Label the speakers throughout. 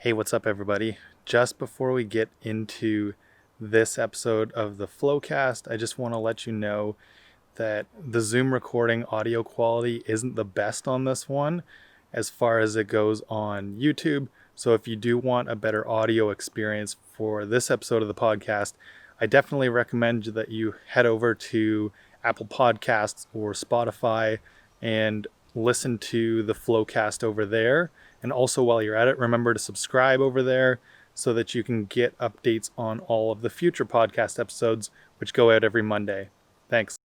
Speaker 1: Hey, what's up, everybody? Just before we get into this episode of the Flowcast, I just want to let you know that the Zoom recording audio quality isn't the best on this one as far as it goes on YouTube. So if you do want a better audio experience for this episode of the podcast, I definitely recommend that you head over to Apple Podcasts or Spotify and listen to the Flowcast over there. And also, while you're at it, remember to subscribe over there so that you can get updates on all of the future podcast episodes, which go out every Monday. Thanks.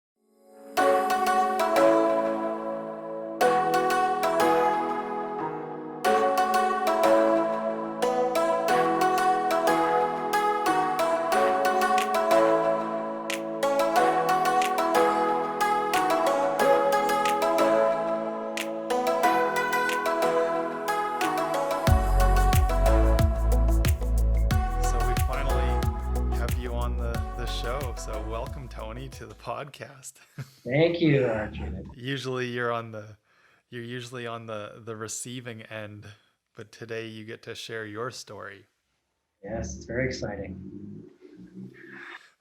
Speaker 1: To the podcast.
Speaker 2: Thank you, Arjun.
Speaker 1: Usually you're usually on the receiving end, but today you get to share your story.
Speaker 2: Yes, it's very exciting.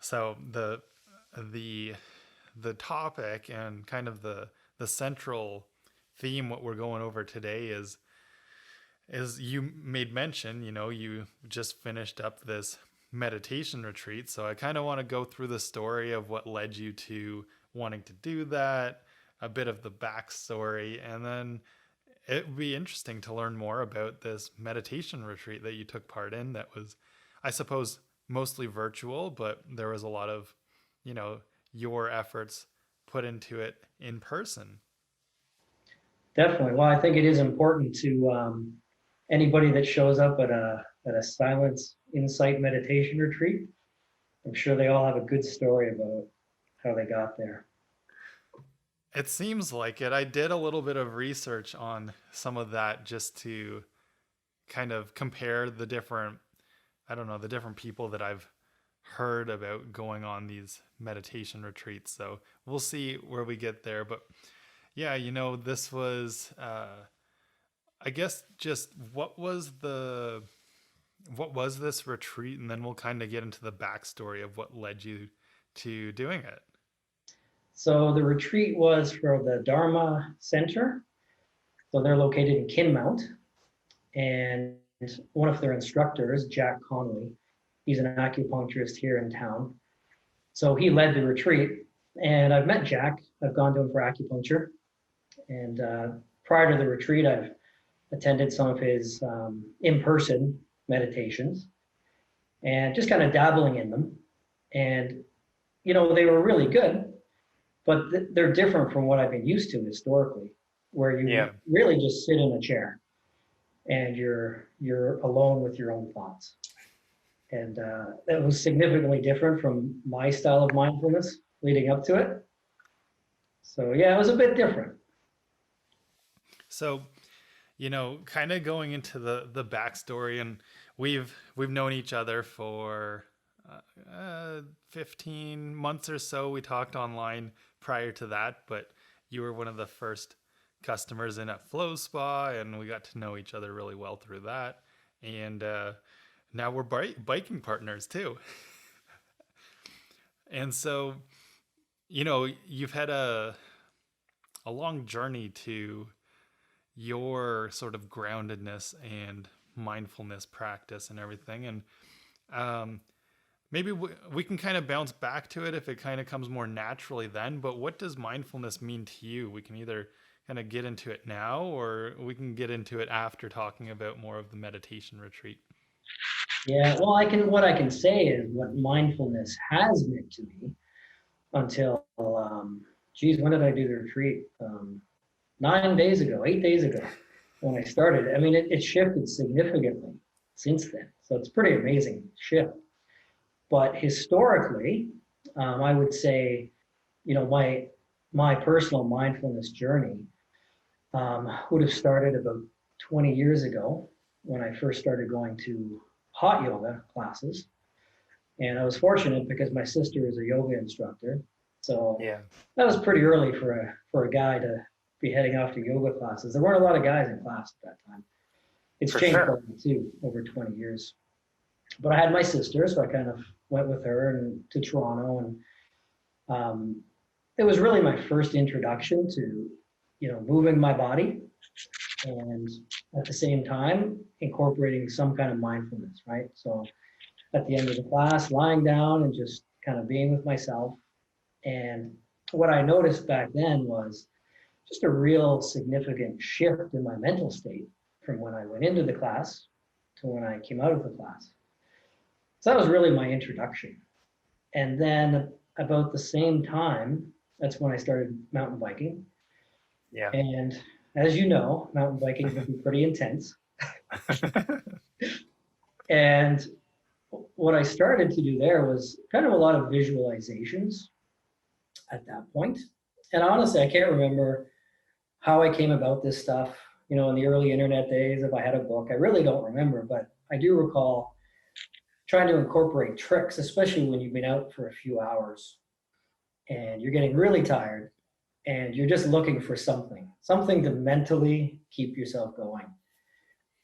Speaker 1: So the topic and kind of the central theme what we're going over today is you made mention, you just finished up this meditation retreat. So I kind of want to go through the story of what led you to wanting to do that, a bit of the backstory, and then it would be interesting to learn more about this meditation retreat that you took part in that was, I suppose, mostly virtual, but there was a lot of, your efforts put into it in person.
Speaker 2: Definitely. Well, I think it is important to anybody that shows up at a silence insight meditation retreat. I'm sure they all have a good story about how they got there.
Speaker 1: It seems like it. I did a little bit of research on some of that just to kind of compare the different people that I've heard about going on these meditation retreats. So we'll see where we get there. But yeah, this was, I guess, just what was this retreat? And then we'll kind of get into the backstory of what led you to doing it.
Speaker 2: So the retreat was for the Dharma Center. So they're located in Kinmount. And one of their instructors, Jack Connolly, he's an acupuncturist here in town. So he led the retreat. And I've met Jack. I've gone to him for acupuncture. And prior to the retreat, I've attended some of his in-person meditations and just kind of dabbling in them. And, they were really good, but they're different from what I've been used to historically, where you really just sit in a chair and you're alone with your own thoughts. And that was significantly different from my style of mindfulness leading up to it. So yeah, it was a bit different.
Speaker 1: So, kind of going into the backstory, and we've known each other for 15 months or so. We talked online prior to that, but you were one of the first customers in at Flow Spa, and we got to know each other really well through that. And now we're biking partners too. And so, you've had a long journey to your sort of groundedness and mindfulness practice and everything. And maybe we can kind of bounce back to it if it kind of comes more naturally then. But what does mindfulness mean to you? We can either kind of get into it now, or we can get into it after talking about more of the meditation retreat.
Speaker 2: Yeah, well, what I can say is what mindfulness has meant to me until, when did I do the retreat? 8 days ago, when I started. I mean, it shifted significantly since then. So it's pretty amazing shift. But historically, I would say, my personal mindfulness journey would have started about 20 years ago when I first started going to hot yoga classes. And I was fortunate because my sister is a yoga instructor. So that was pretty early for a guy to be heading off to yoga classes. There weren't a lot of guys in class at that time. It's
Speaker 1: For
Speaker 2: changed
Speaker 1: sure.
Speaker 2: quite a bit too over 20 years. But I had my sister, so I kind of went with her and to Toronto, and it was really my first introduction to, moving my body, and at the same time incorporating some kind of mindfulness, right? So at the end of the class, lying down and just kind of being with myself. And what I noticed back then was just a real significant shift in my mental state from when I went into the class to when I came out of the class. So that was really my introduction. And then about the same time, that's when I started mountain biking.
Speaker 1: Yeah.
Speaker 2: And as you know, mountain biking can be pretty intense. And what I started to do there was kind of a lot of visualizations at that point. And honestly, I can't remember how I came about this stuff, in the early internet days, if I had a book. I really don't remember, but I do recall trying to incorporate tricks, especially when you've been out for a few hours and you're getting really tired and you're just looking for something to mentally keep yourself going.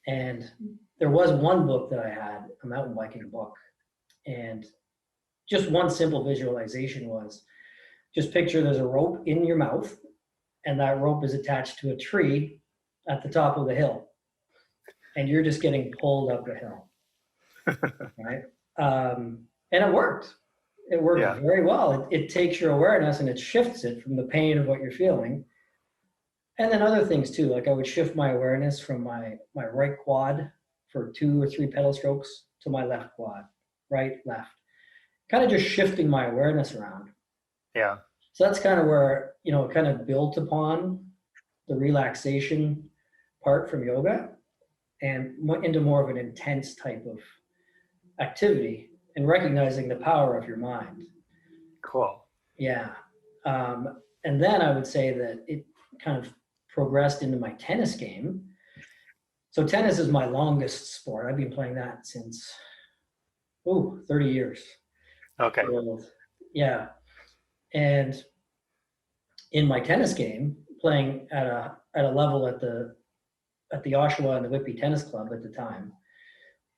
Speaker 2: And there was one book that I had, a mountain biking book, and just one simple visualization was just picture there's a rope in your mouth, and that rope is attached to a tree at the top of the hill, and you're just getting pulled up the hill, right? And it worked. It worked
Speaker 1: Yeah.
Speaker 2: very well. It takes your awareness and it shifts it from the pain of what you're feeling. And then other things too, like I would shift my awareness from my right quad for 2 or 3 pedal strokes to my left quad, right, left, kind of just shifting my awareness around.
Speaker 1: Yeah.
Speaker 2: So that's kind of where, it kind of built upon the relaxation part from yoga and went into more of an intense type of activity and recognizing the power of your mind.
Speaker 1: Cool.
Speaker 2: Yeah. And then I would say that it kind of progressed into my tennis game. So tennis is my longest sport. I've been playing that since 30 years.
Speaker 1: Okay.
Speaker 2: Yeah. And in my tennis game, playing at a level at the Oshawa and the Whitby Tennis Club at the time,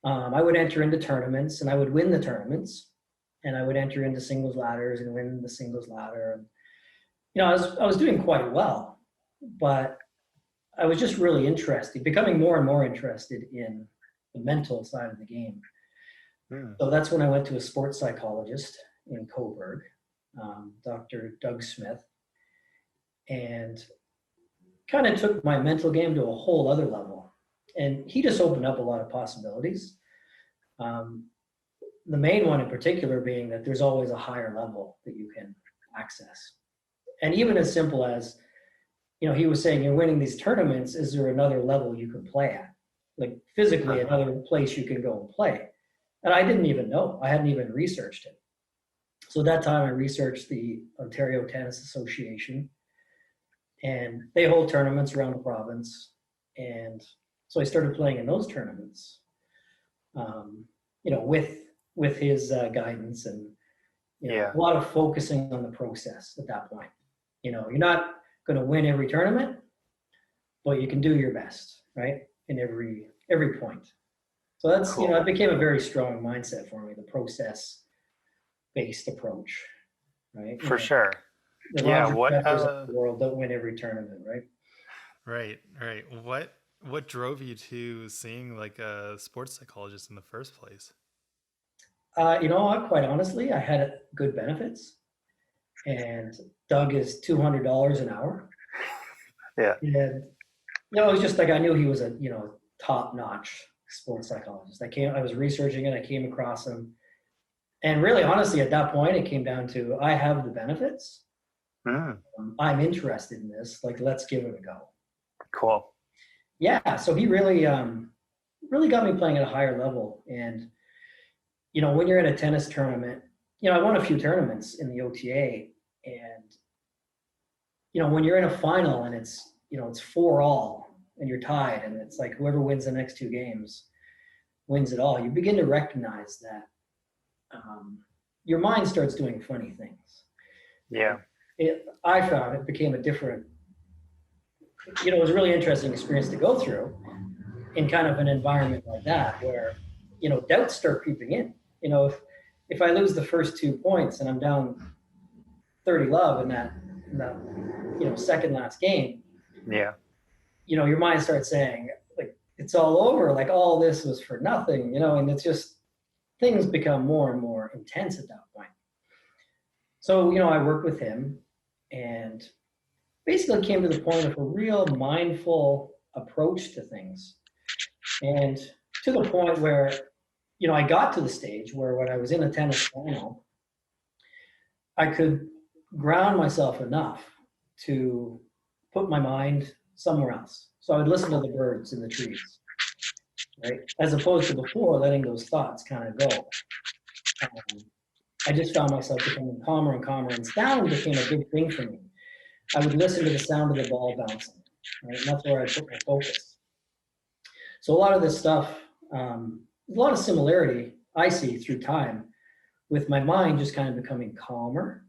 Speaker 2: I would enter into tournaments and I would win the tournaments, and I would enter into singles ladders and win the singles ladder. And I was doing quite well, but I was just really interested, becoming more and more interested in the mental side of the game. So that's when I went to a sports psychologist in Coburg, Dr. Doug Smith, and kind of took my mental game to a whole other level. And he just opened up a lot of possibilities. The main one in particular being that there's always a higher level that you can access. And even as simple as, he was saying, you're winning these tournaments, is there another level you can play at? Like physically, another place you can go and play. And I didn't even know. I hadn't even researched it. So at that time, I researched the Ontario Tennis Association, and they hold tournaments around the province. And so I started playing in those tournaments, with his guidance and a lot of focusing on the process at that point. You're not going to win every tournament, but you can do your best, right? In every point. So that's,
Speaker 1: Cool.
Speaker 2: It became a very strong mindset for me, the process-based approach, right?
Speaker 1: For sure.
Speaker 2: The Roger Federers of the world don't win every tournament, right?
Speaker 1: Right. What drove you to seeing like a sports psychologist in the first place?
Speaker 2: Quite honestly, I had good benefits, and Doug is $200 an hour.
Speaker 1: Yeah.
Speaker 2: And it was just like I knew he was a top-notch sports psychologist. I was researching it. I came across him, and really, honestly, at that point, it came down to I have the benefits. I'm interested in this. Like, let's give it a go.
Speaker 1: Cool.
Speaker 2: Yeah. So he really got me playing at a higher level, and when you're in a tennis tournament, I won a few tournaments in the OTA, and when you're in a final and it's 4-all and you're tied and it's like whoever wins the next 2 games wins it all, you begin to recognize that your mind starts doing funny things.
Speaker 1: Yeah.
Speaker 2: I found it became a different, it was a really interesting experience to go through. in kind of an environment like that where, doubts start creeping in. If I lose the first 2 points and I'm down 30 love in that second last game,
Speaker 1: Yeah.
Speaker 2: your mind starts saying, like, it's all over, like all this was for nothing, and it's just things become more and more intense at that point. So, I worked with him and basically came to the point of a real mindful approach to things. And to the point where, I got to the stage where when I was in a tennis final, I could ground myself enough to put my mind somewhere else. So I would listen to the birds in the trees, right? As opposed to before letting those thoughts kind of go. I just found myself becoming calmer and calmer, and sound became a big thing for me. I would listen to the sound of the ball bouncing, right? And that's where I put my focus. So a lot of this stuff, there's a lot of similarity I see through time with my mind just kind of becoming calmer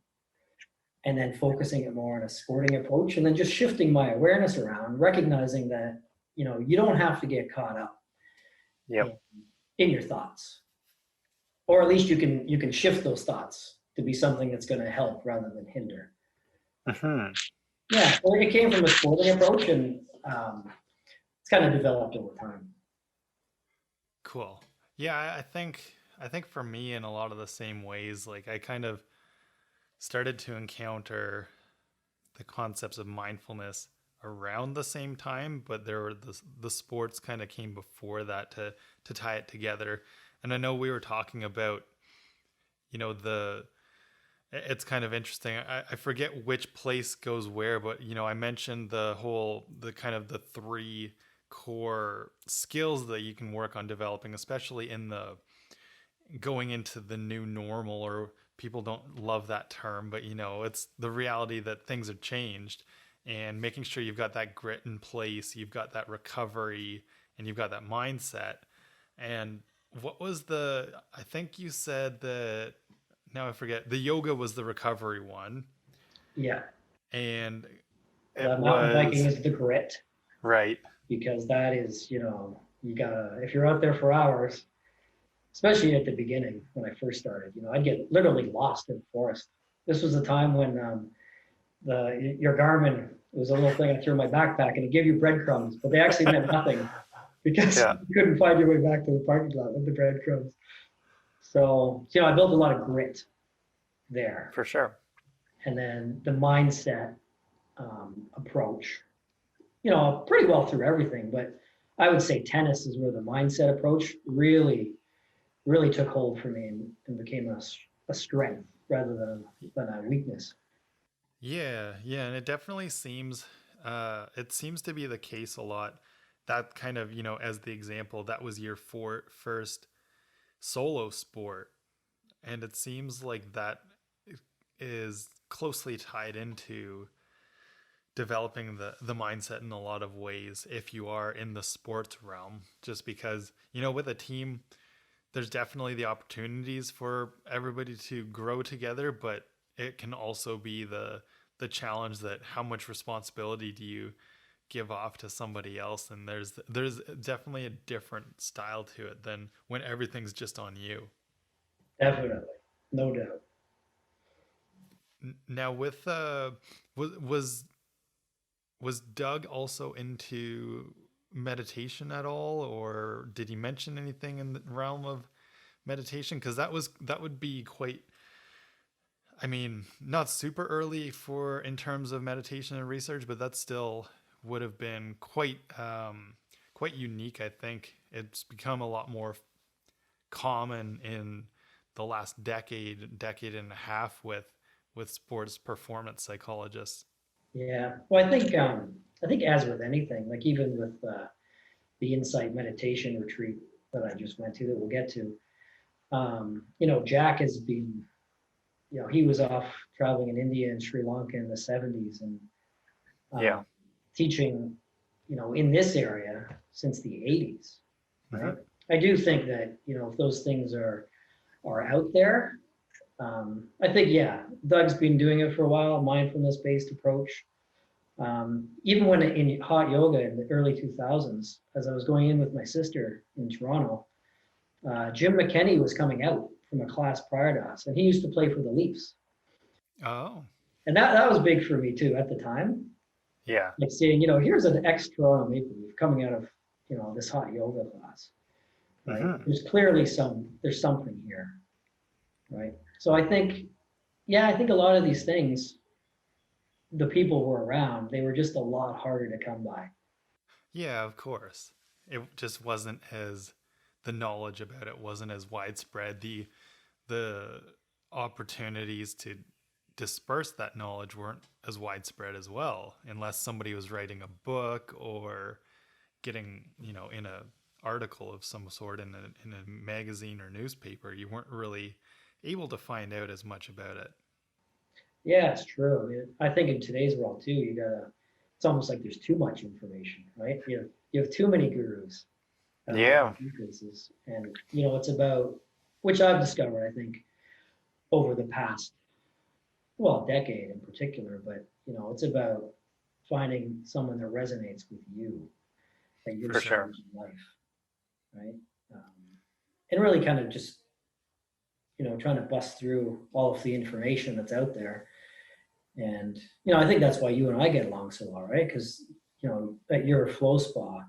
Speaker 2: and then focusing it more on a sporting approach, and then just shifting my awareness around, recognizing that, you don't have to get caught up in your thoughts. Or at least you can shift those thoughts to be something that's going to help rather than hinder.
Speaker 1: Mm-hmm.
Speaker 2: Yeah, well, it came from a sporting approach, and it's kind of developed over time.
Speaker 1: Cool. Yeah, I think for me, in a lot of the same ways, like I kind of started to encounter the concepts of mindfulness around the same time, but there were the sports kind of came before that to tie it together. And I know we were talking about, it's kind of interesting. I forget which place goes where, but I mentioned the kind of the three core skills that you can work on developing, especially in the going into the new normal, or people don't love that term, but it's the reality that things have changed, and making sure you've got that grit in place, you've got that recovery, and you've got that mindset. And what was I think you said that, now I forget, the yoga was the recovery one.
Speaker 2: Yeah.
Speaker 1: And
Speaker 2: The mountain biking is the grit.
Speaker 1: Right.
Speaker 2: Because that is, if you're out there for hours, especially at the beginning when I first started, I'd get literally lost in the forest. This was a time when your Garmin was a little thing I threw in my backpack, and it gave you breadcrumbs, but they actually meant nothing because you couldn't find your way back to the parking lot with the breadcrumbs. So, I built a lot of grit there.
Speaker 1: For sure.
Speaker 2: And then the mindset approach, pretty well through everything, but I would say tennis is where the mindset approach really, really took hold for me and became a strength rather than a weakness.
Speaker 1: Yeah, and it definitely seems, it seems to be the case a lot. That kind of, as the example, that was your first solo sport. And it seems like that is closely tied into developing the mindset in a lot of ways if you are in the sports realm, just because, with a team, there's definitely the opportunities for everybody to grow together, but it can also be the challenge that how much responsibility do you give off to somebody else, and there's definitely a different style to it than when everything's just on you.
Speaker 2: Definitely, no doubt.
Speaker 1: Now with was Doug also into meditation at all, or did he mention anything in the realm of meditation? Because that would be quite, I mean, not super early for in terms of meditation and research, but that still would have been quite unique. I think it's become a lot more common in the last decade and a half with sports performance psychologists.
Speaker 2: Yeah, well, I think as with anything, like even with the insight meditation retreat that I just went to, that we'll get to, Jack has been, he was off traveling in India and Sri Lanka in the 70s, and teaching, in this area since the 80s. Right? Mm-hmm. I do think that, if those things are out there, I think, Doug's been doing it for a while, mindfulness-based approach. Even when in hot yoga in the early 2000s, as I was going in with my sister in Toronto, Jim McKenney was coming out from a class prior to us, and he used to play for the Leafs.
Speaker 1: Oh,
Speaker 2: And that was big for me too at the time.
Speaker 1: yeah.
Speaker 2: Like seeing, here's an ex-Toronto Maple Leaf coming out of, this hot yoga class, right?
Speaker 1: Hmm.
Speaker 2: There's clearly there's something here, right? So I think a lot of these things, the people who were around, they were just a lot harder to come by.
Speaker 1: Yeah, of course. It just wasn't as the knowledge about it wasn't as widespread. The opportunities to disperse that knowledge weren't as widespread as well, unless somebody was writing a book or getting, in a article of some sort in a magazine or newspaper. You weren't really able to find out as much about it.
Speaker 2: Yeah, it's true. I think in today's world too, it's almost like there's too much information, right? You have too many gurus,
Speaker 1: Yeah,
Speaker 2: increases. And, it's about, which I've discovered, I think, over the past, well, decade in particular, but, it's about finding someone that resonates with you, that you're
Speaker 1: for
Speaker 2: serving
Speaker 1: sure.
Speaker 2: in life, right? Um, and really kind of just, trying to bust through all of the information that's out there. And, I think that's why you and I get along so well, right? Because, at your flow spa,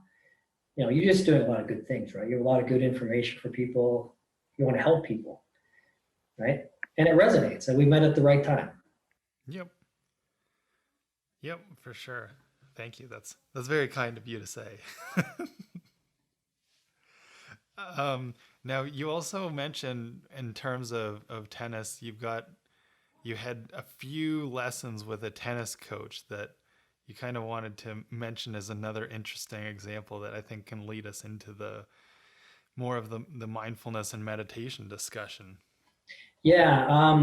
Speaker 2: you're just doing a lot of good things, right? You have a lot of good information for people. You want to help people, right? And it resonates, and we met at the right time.
Speaker 1: Yep. Yep, for sure. Thank you. That's very kind of you to say. Now you also mentioned in terms of tennis, you had a few lessons with a tennis coach that you kind of wanted to mention as another interesting example that I think can lead us into the more of the mindfulness and meditation discussion.
Speaker 2: Yeah.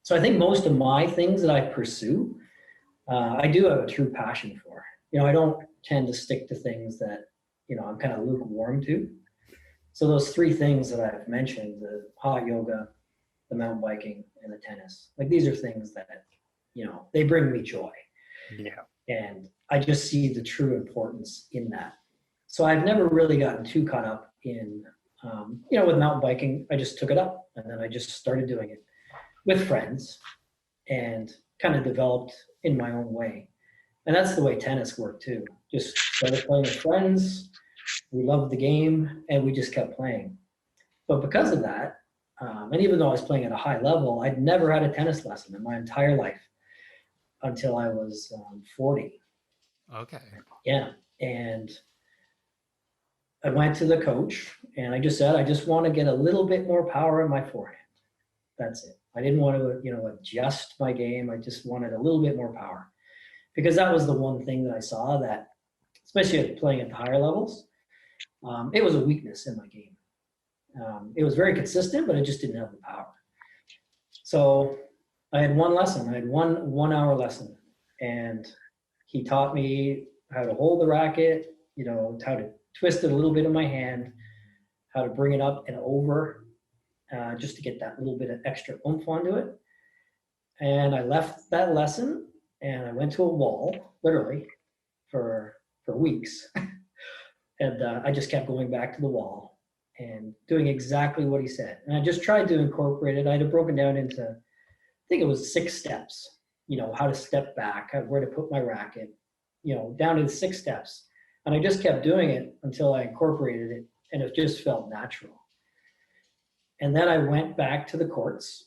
Speaker 2: So I think most of my things that I pursue, I do have a true passion for. I don't tend to stick to things that, I'm kind of lukewarm to. So those three things that I've mentioned, the hot yoga, the mountain biking, and the tennis, like these are things that, they bring me joy.
Speaker 1: Yeah.
Speaker 2: And I just see the true importance in that. So I've never really gotten too caught up in, with mountain biking. I just took it up and then I just started doing it with friends and kind of developed in my own way. And that's the way tennis worked too. Just started playing with friends. We loved the game and we just kept playing. But because of that, and even though I was playing at a high level, I'd never had a tennis lesson in my entire life until I was 40.
Speaker 1: Okay.
Speaker 2: Yeah. And I went to the coach and I just said, I just want to get a little bit more power in my forehand. That's it. I didn't want to, adjust my game. I just wanted a little bit more power because that was the one thing that I saw that, especially playing at the higher levels, it was a weakness in my game. It was very consistent, but it just didn't have the power. So I had one lesson. I had one 1 hour lesson, and he taught me how to hold the racket, how to twist it a little bit in my hand, how to bring it up and over, just to get that little bit of extra oomph onto it. And I left that lesson, and I went to a wall, literally, for weeks. And I just kept going back to the wall and doing exactly what he said. And I just tried to incorporate it. I had it broken down into, I think it was 6 steps, how to step back, where to put my racket, down to the 6 steps. And I just kept doing it until I incorporated it and it just felt natural. And then I went back to the courts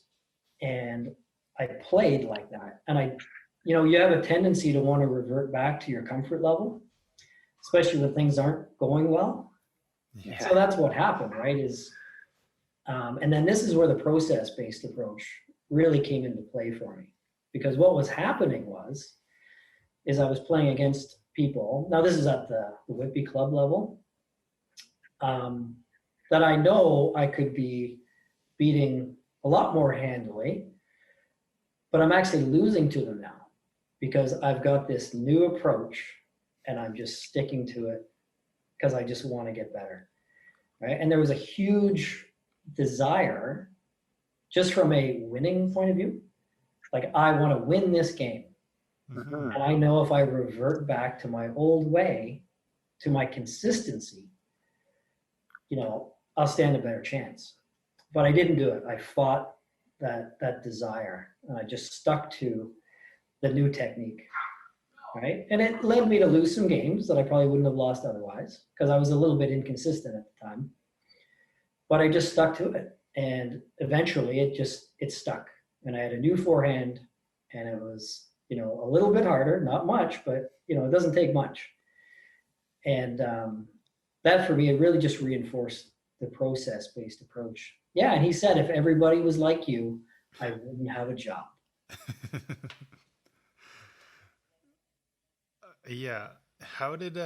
Speaker 2: and I played like that. And you have a tendency to want to revert back to your comfort level, especially when things aren't going well.
Speaker 1: Yeah.
Speaker 2: So that's what happened, right? And then this is where the process-based approach really came into play for me, because what was happening is I was playing against people. Now this is at the Whitby club level, that I know I could be beating a lot more handily, but I'm actually losing to them now because I've got this new approach and I'm just sticking to it because I just want to get better, right? And there was a huge desire, just from a winning point of view, like I want to win this game.
Speaker 1: Mm-hmm.
Speaker 2: And I know if I revert back to my old way, to my consistency, I'll stand a better chance. But I didn't do it. I fought that desire, and I just stuck to the new technique, right? And it led me to lose some games that I probably wouldn't have lost otherwise because I was a little bit inconsistent at the time. But I just stuck to it, and eventually it stuck. And I had a new forehand, and it was a little bit harder, not much, but it doesn't take much. And that for me, it really just reinforced the process-based approach. Yeah, and he said if everybody was like you, I wouldn't have a job.
Speaker 1: Yeah. How did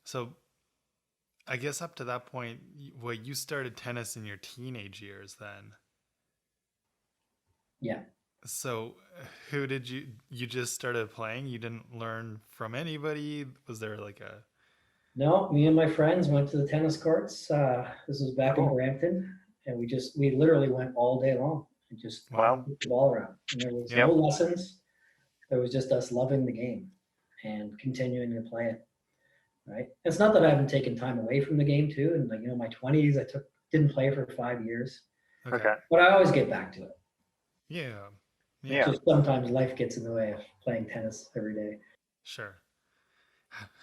Speaker 1: so I guess up to that point, well, you started tennis in your teenage years then.
Speaker 2: Yeah.
Speaker 1: So who did you just started playing? You didn't learn from anybody? Was there like a
Speaker 2: No, me and my friends went to the tennis courts. This was back in
Speaker 1: oh,
Speaker 2: Brampton, and we literally went all day long and just
Speaker 1: wow.
Speaker 2: put the ball around. And there was
Speaker 1: Yeah.
Speaker 2: no lessons. There was just us loving the game and continuing to play it. Right. It's not that I haven't taken time away from the game too. And my 20s, didn't play for 5 years,
Speaker 1: Okay.
Speaker 2: but I always get back to it.
Speaker 1: Yeah.
Speaker 3: Yeah.
Speaker 2: Just sometimes life gets in the way of playing tennis every day.
Speaker 1: Sure.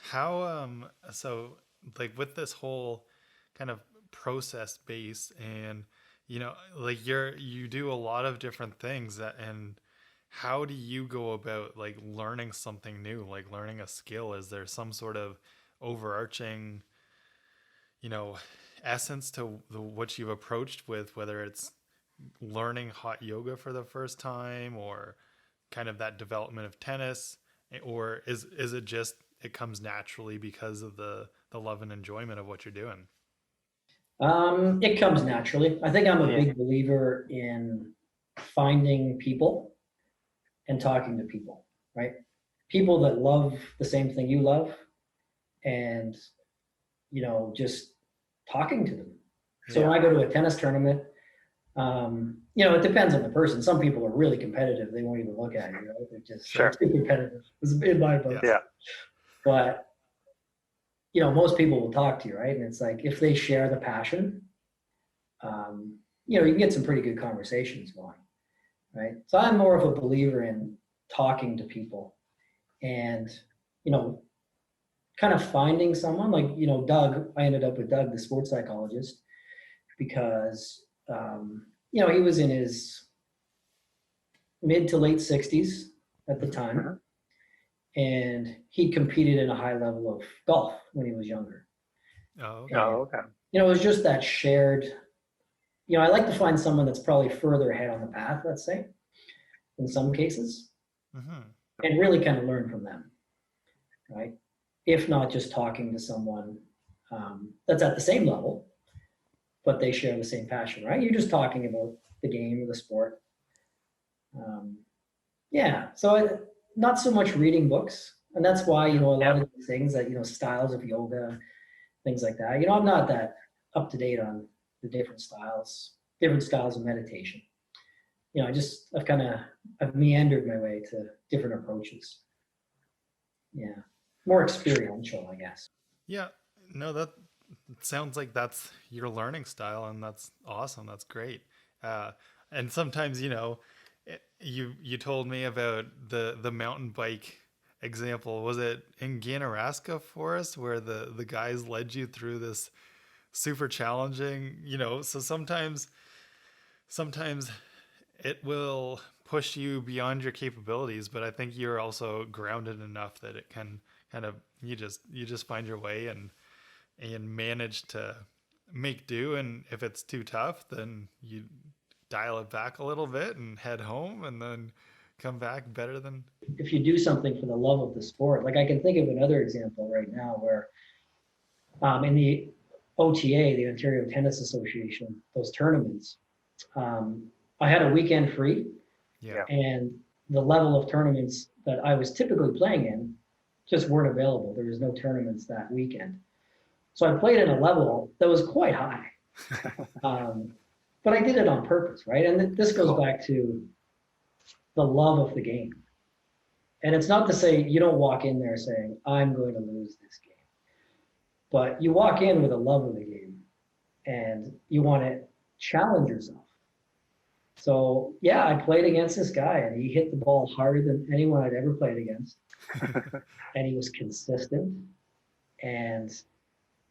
Speaker 1: How so like with this whole kind of process base and like you do a lot of different things and how do you go about like learning something new, like learning a skill? Is there some sort of overarching, you know, essence to what you've approached with, whether it's learning hot yoga for the first time or kind of that development of tennis, or is it just it comes naturally because of the love and enjoyment of what you're doing?
Speaker 2: It comes naturally. I think I'm a
Speaker 3: Yeah.
Speaker 2: big believer in finding people and talking to people, right? People that love the same thing you love and, just talking to them. So when I go to a tennis tournament, it depends on the person. Some people are really competitive. They won't even look at you, right? They're just
Speaker 3: Sure.
Speaker 2: too competitive. It's in my book.
Speaker 3: Yeah.
Speaker 2: But, most people will talk to you, right? And it's like, if they share the passion, you can get some pretty good conversations going, right? So I'm more of a believer in talking to people and, kind of finding someone like, Doug. I ended up with Doug, the sports psychologist, because, he was in his mid to late 60s at the time.
Speaker 3: Mhm.
Speaker 2: And he competed in a high level of golf when he was younger.
Speaker 1: Oh, okay.
Speaker 2: And,
Speaker 3: Oh, okay.
Speaker 2: it was just that shared, I like to find someone that's probably further ahead on the path, let's say, in some cases,
Speaker 1: Mm-hmm.
Speaker 2: and really kind of learn from them, right? If not just talking to someone that's at the same level, but they share the same passion, right? You're just talking about the game or the sport. So not so much reading books. And that's why, a lot of these things that, styles of yoga, things like that, I'm not that up to date on the different styles of meditation. I've meandered my way to different approaches. Yeah. More experiential, I guess.
Speaker 1: Yeah, no, that sounds like that's your learning style, and that's awesome. That's great. And sometimes, you told me about the mountain bike example. Was it in Ganaraska Forest where the guys led you through this super challenging, so sometimes it will push you beyond your capabilities, but I think you're also grounded enough that it can kind of you just find your way and manage to make do. And if it's too tough, then you dial it back a little bit and head home and then come back better than.
Speaker 2: If you do something for the love of the sport, like I can think of another example right now where in the OTA, the Ontario Tennis Association, those tournaments, I had a weekend free.
Speaker 1: Yeah.
Speaker 2: And the level of tournaments that I was typically playing in just weren't available. There was no tournaments that weekend. So I played at a level that was quite high. But I did it on purpose, right? And this goes back to the love of the game. And it's not to say you don't walk in there saying, I'm going to lose this game, but you walk in with a love of the game and you want to challenge yourself. So, yeah, I played against this guy and he hit the ball harder than anyone I'd ever played against. And he was consistent. And,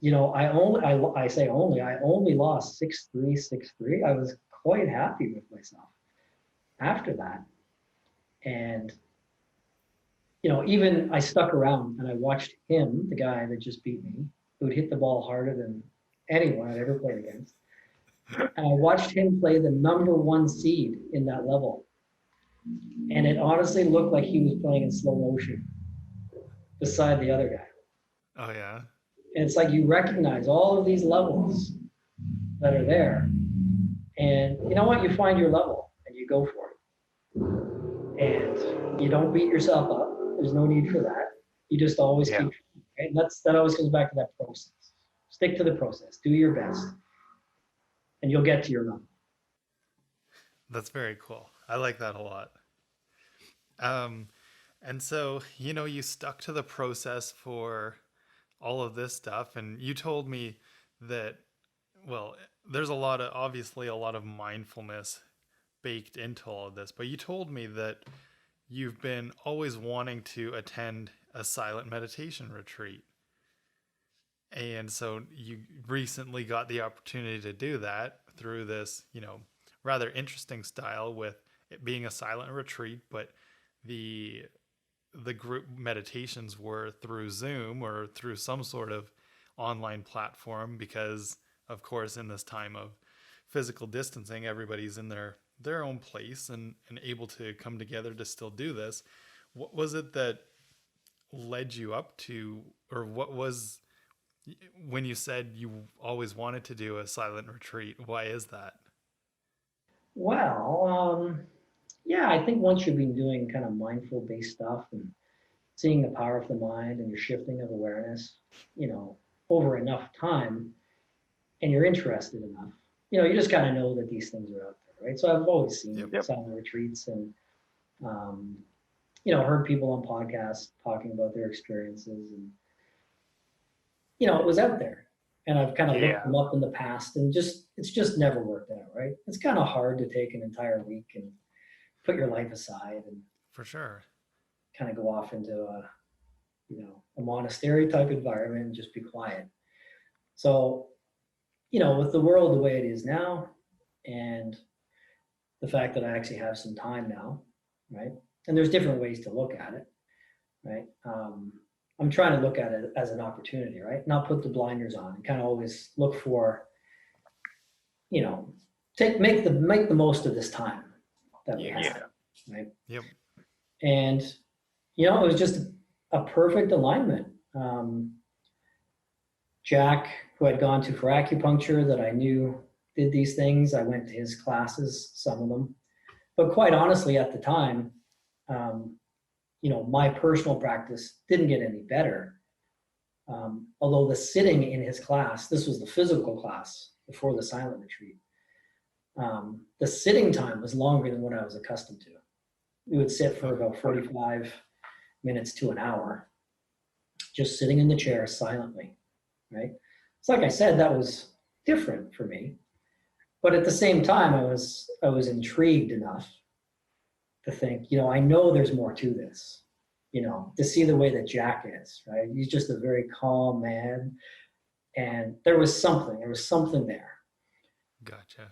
Speaker 2: I only lost 6-3, 6-3. I was quite happy with myself after that. And, even I stuck around and I watched him, the guy that just beat me, who'd hit the ball harder than anyone I'd ever played against. And I watched him play the number one seed in that level. And it honestly looked like he was playing in slow motion beside the other guy.
Speaker 1: Oh yeah.
Speaker 2: And it's like you recognize all of these levels that are there. And you know what? You find your level and you go for it. And you don't beat yourself up. There's no need for that. You just always keep. Right? And that always comes back to that process. Stick to the process. Do your best, and you'll get to your level.
Speaker 1: That's very cool. I like that a lot. Um, and so, you stuck to the process for all of this stuff. And you told me that, well, there's obviously a lot of mindfulness baked into all of this, but you told me that you've been always wanting to attend a silent meditation retreat. And so you recently got the opportunity to do that through this, rather interesting style with it being a silent retreat, but the the group meditations were through Zoom or through some sort of online platform because of course in this time of physical distancing everybody's in their own place and able to come together to still do this. What was it that led you up to, or what was, when you said you always wanted to do a silent retreat, why is that?
Speaker 2: Well, yeah, I think once you've been doing kind of mindful based stuff and seeing the power of the mind and your shifting of awareness, you know, over enough time and you're interested enough, you just kind of know that these things are out there, right? So I've always seen
Speaker 1: Yep.
Speaker 2: silent retreats and, um, heard people on podcasts talking about their experiences and, it was out there. And I've kind of looked them up in the past and it's just never worked out, right? It's kind of hard to take an entire week and put your life aside and
Speaker 1: For sure.
Speaker 2: kind of go off into a monastery type environment and just be quiet. So, with the world the way it is now and the fact that I actually have some time now, right? And there's different ways to look at it, right? I'm trying to look at it as an opportunity, right? Not put the blinders on and kind of always look for, you know, make the most of this time that we have, right?
Speaker 1: Yep.
Speaker 2: And it was just a perfect alignment. Jack, who had gone to for acupuncture, that I knew did these things. I went to his classes, some of them, but quite honestly, at the time, um, my personal practice didn't get any better. Although the sitting in his class, this was the physical class before the silent retreat, the sitting time was longer than what I was accustomed to. We would sit for about 45 minutes to an hour, just sitting in the chair silently, right? So like I said, that was different for me. But at the same time, I was intrigued enough to think, I know there's more to this, to see the way that Jack is, right? He's just a very calm man. And there was something there.
Speaker 1: Gotcha.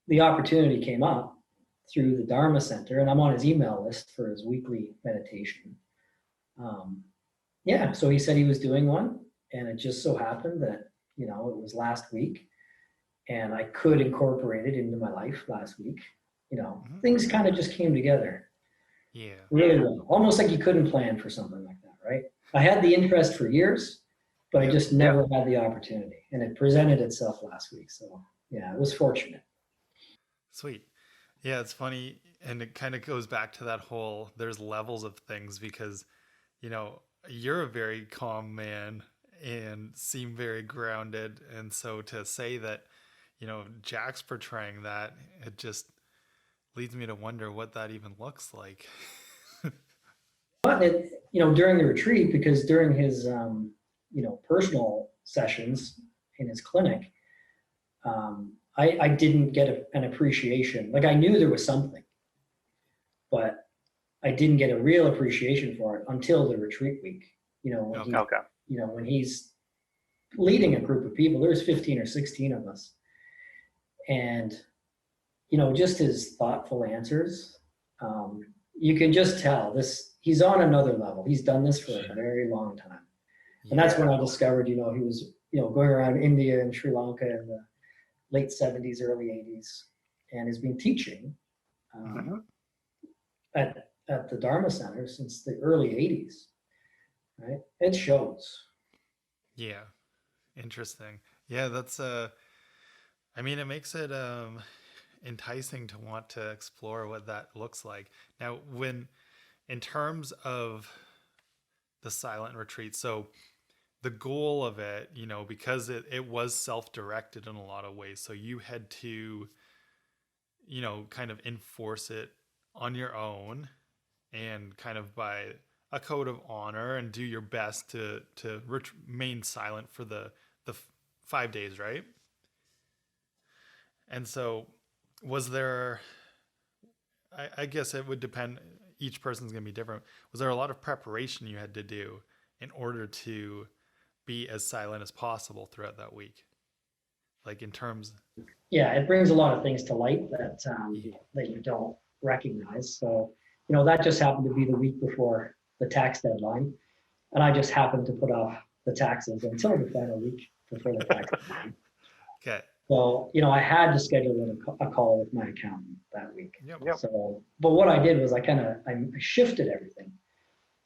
Speaker 2: The opportunity came up through the Dharma Center, and I'm on his email list for his weekly meditation. Yeah, so he said he was doing one, and it just so happened that, it was last week, and I could incorporate it into my life last week. Things kind of just came together
Speaker 1: Yeah.
Speaker 2: really well, almost like you couldn't plan for something like that, right? I had the interest for years, but I just never had the opportunity, and it presented itself last week. So yeah, it was fortunate.
Speaker 1: Sweet. Yeah, it's funny. And it kind of goes back to that whole there's levels of things because, you know, you're a very calm man and seem very grounded. And so to say that, Jack's portraying that, it just leads me to wonder what that even looks like.
Speaker 2: But during the retreat, because during his personal sessions in his clinic, I didn't get an appreciation. Like I knew there was something, but I didn't get a real appreciation for it until the retreat week. When when he's leading a group of people, there's 15 or 16 of us, and just his thoughtful answers. You can just tell he's on another level. He's done this for a very long time. And that's when I discovered, he was, going around India and Sri Lanka in the late 70s, early 80s, and has been teaching at the Dharma Center since the early 80s, right? It shows.
Speaker 1: Yeah. Interesting. Yeah, that's I mean, it makes it enticing to want to explore what that looks like. Now, in terms of the silent retreat, so the goal of it, because it was self-directed in a lot of ways, so you had to, kind of enforce it on your own and kind of by a code of honor and do your best to remain silent for the 5 days, right? And so was there, I guess it would depend, each person's going to be different. Was there a lot of preparation you had to do in order to be as silent as possible throughout that week? Like in terms.
Speaker 2: Yeah, it brings a lot of things to light that you don't recognize. So, that just happened to be the week before the tax deadline. And I just happened to put off the taxes until the final week before the tax deadline.
Speaker 1: Okay.
Speaker 2: So, I had to schedule a call with my accountant that week.
Speaker 1: Yep.
Speaker 2: So, but what I did was I shifted everything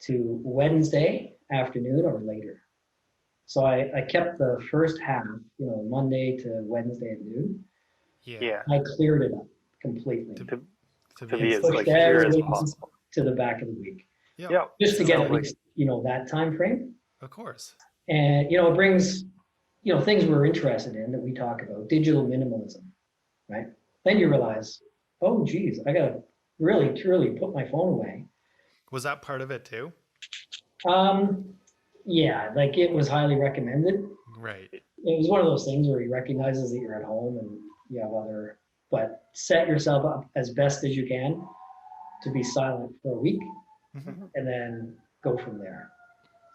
Speaker 2: to Wednesday afternoon or later. So I kept the first half, Monday to Wednesday at noon.
Speaker 1: Yeah.
Speaker 2: I cleared it up completely.
Speaker 3: To be as clear as possible.
Speaker 2: To the back of the week.
Speaker 1: Yeah.
Speaker 2: Just to get at least, that time frame.
Speaker 1: Of course.
Speaker 2: And, it brings, things we're interested in that we talk about, digital minimalism, right? Then you realize, oh, geez, I got to really, truly put my phone away.
Speaker 1: Was that part of it too?
Speaker 2: Yeah, like it was highly recommended.
Speaker 1: Right.
Speaker 2: It was one of those things where he recognizes that you're at home and you have but set yourself up as best as you can to be silent for a week and then go from there.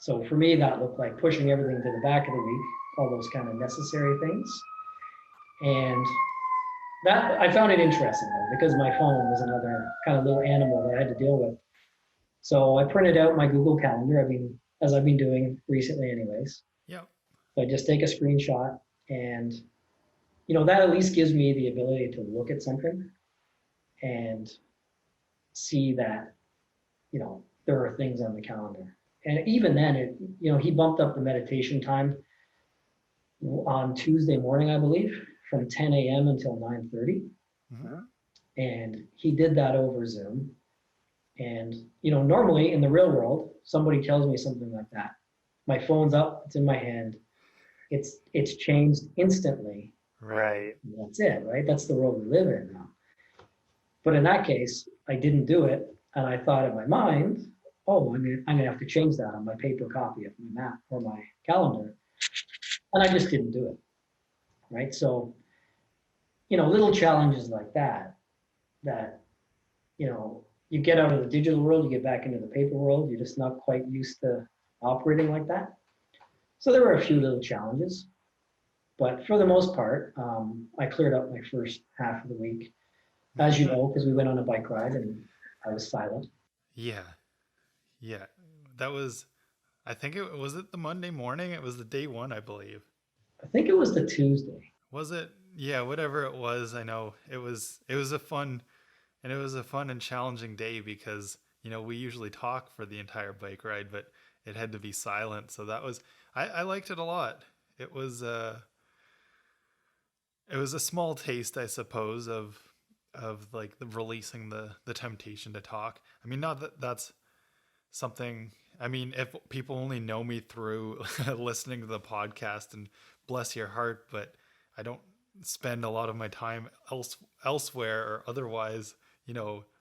Speaker 2: So for me, that looked like pushing everything to the back of the week, all those kind of necessary things. And that I found it interesting though, because my phone was another kind of little animal that I had to deal with. So I printed out my Google Calendar. As I've been doing recently anyways.
Speaker 1: Yeah.
Speaker 2: So I just take a screenshot and, that at least gives me the ability to look at something and see that, there are things on the calendar. And even then, he bumped up the meditation time on Tuesday morning, I believe, from 10 a.m. until 9:30. And he did that over Zoom. And, normally in the real world, somebody tells me something like that. My phone's up, it's in my hand. It's changed instantly.
Speaker 3: Right.
Speaker 2: And that's it, right? That's the world we live in now. But in that case, I didn't do it. And I thought in my mind, oh, I'm gonna have to change that on my paper copy of my map or my calendar. And I just didn't do it. Right. So, little challenges like that, you get out of the digital world, you get back into the paper world, you're just not quite used to operating like that. So there were a few little challenges, but for the most part, I cleared up my first half of the week, as you know, because we went on a bike ride and I was silent.
Speaker 1: Yeah. That was, I think was it the Monday morning? It was the day one, I believe.
Speaker 2: I think it was the Tuesday.
Speaker 1: Was it? Yeah, whatever it was. I know it was a fun and challenging day because, we usually talk for the entire bike ride, but it had to be silent. So that was, I liked it a lot. It was a small taste, I suppose, of like releasing the temptation to talk. I mean, not that that's something, I mean, if people only know me through listening to the podcast, and bless your heart, but I don't spend a lot of my time elsewhere or otherwise,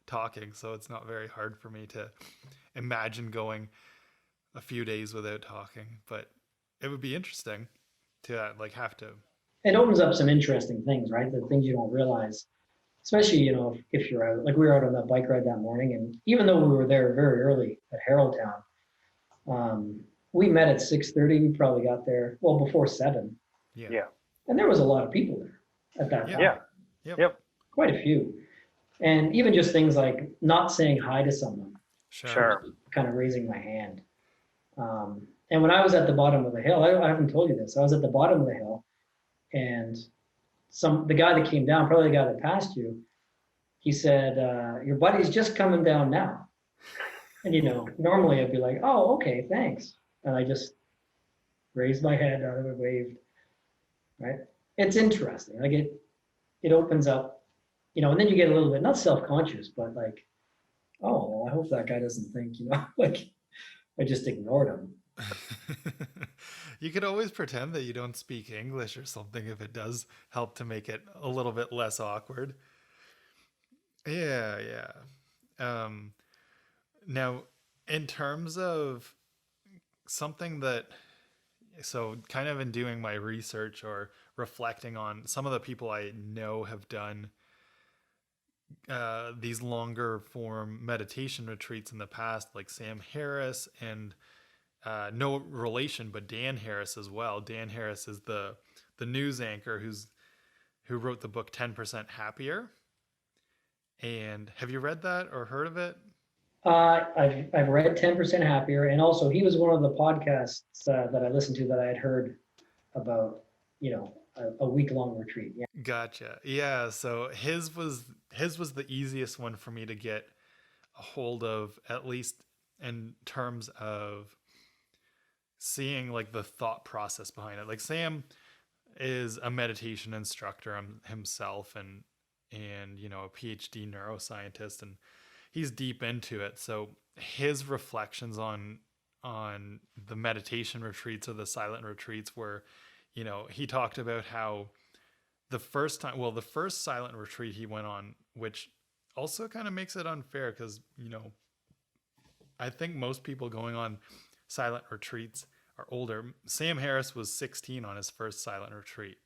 Speaker 1: talking. So it's not very hard for me to imagine going a few days without talking, but it would be interesting to like have to.
Speaker 2: It opens up some interesting things, right? The things you don't realize, especially, if you're out, like we were out on that bike ride that morning, and even though we were there very early at Haroldtown, we met at 6:30. We probably got there, well, before 7.
Speaker 1: Yeah.
Speaker 2: And there was a lot of people there at that time.
Speaker 1: Yeah.
Speaker 3: Yep.
Speaker 2: Quite a few. And even just things like not saying hi to someone,
Speaker 3: Sure.
Speaker 2: kind of raising my hand. And when I was at the bottom of the hill, I haven't told you this, I was at the bottom of the hill, and the guy that came down, probably the guy that passed you, he said, your buddy's just coming down now. And, normally I'd be like, oh, okay, thanks. And I just raised my head, I waved, right? It's interesting. Like it opens up, and then you get a little bit, not self-conscious, but like, oh, well, I hope that guy doesn't think, like I just ignored him.
Speaker 1: You could always pretend that you don't speak English or something if it does help to make it a little bit less awkward. Yeah. Now, in terms of something that, so kind of in doing my research or reflecting on some of the people I know have done these longer form meditation retreats in the past, like Sam Harris and no relation, but Dan Harris as well. Dan Harris is the news anchor who wrote the book 10% Happier. And have you read that or heard of it?
Speaker 2: I've read 10% Happier, and also he was one of the podcasts that I listened to that I had heard about, a week-long retreat. Yeah.
Speaker 1: Gotcha. Yeah. So his was the easiest one for me to get a hold of, at least in terms of seeing like the thought process behind it. Like Sam is a meditation instructor himself, and a PhD neuroscientist, and he's deep into it. So his reflections on the meditation retreats or the silent retreats were, he talked about how the first silent retreat he went on, which also kind of makes it unfair because, I think most people going on silent retreats are older. Sam Harris was 16 on his first silent retreat.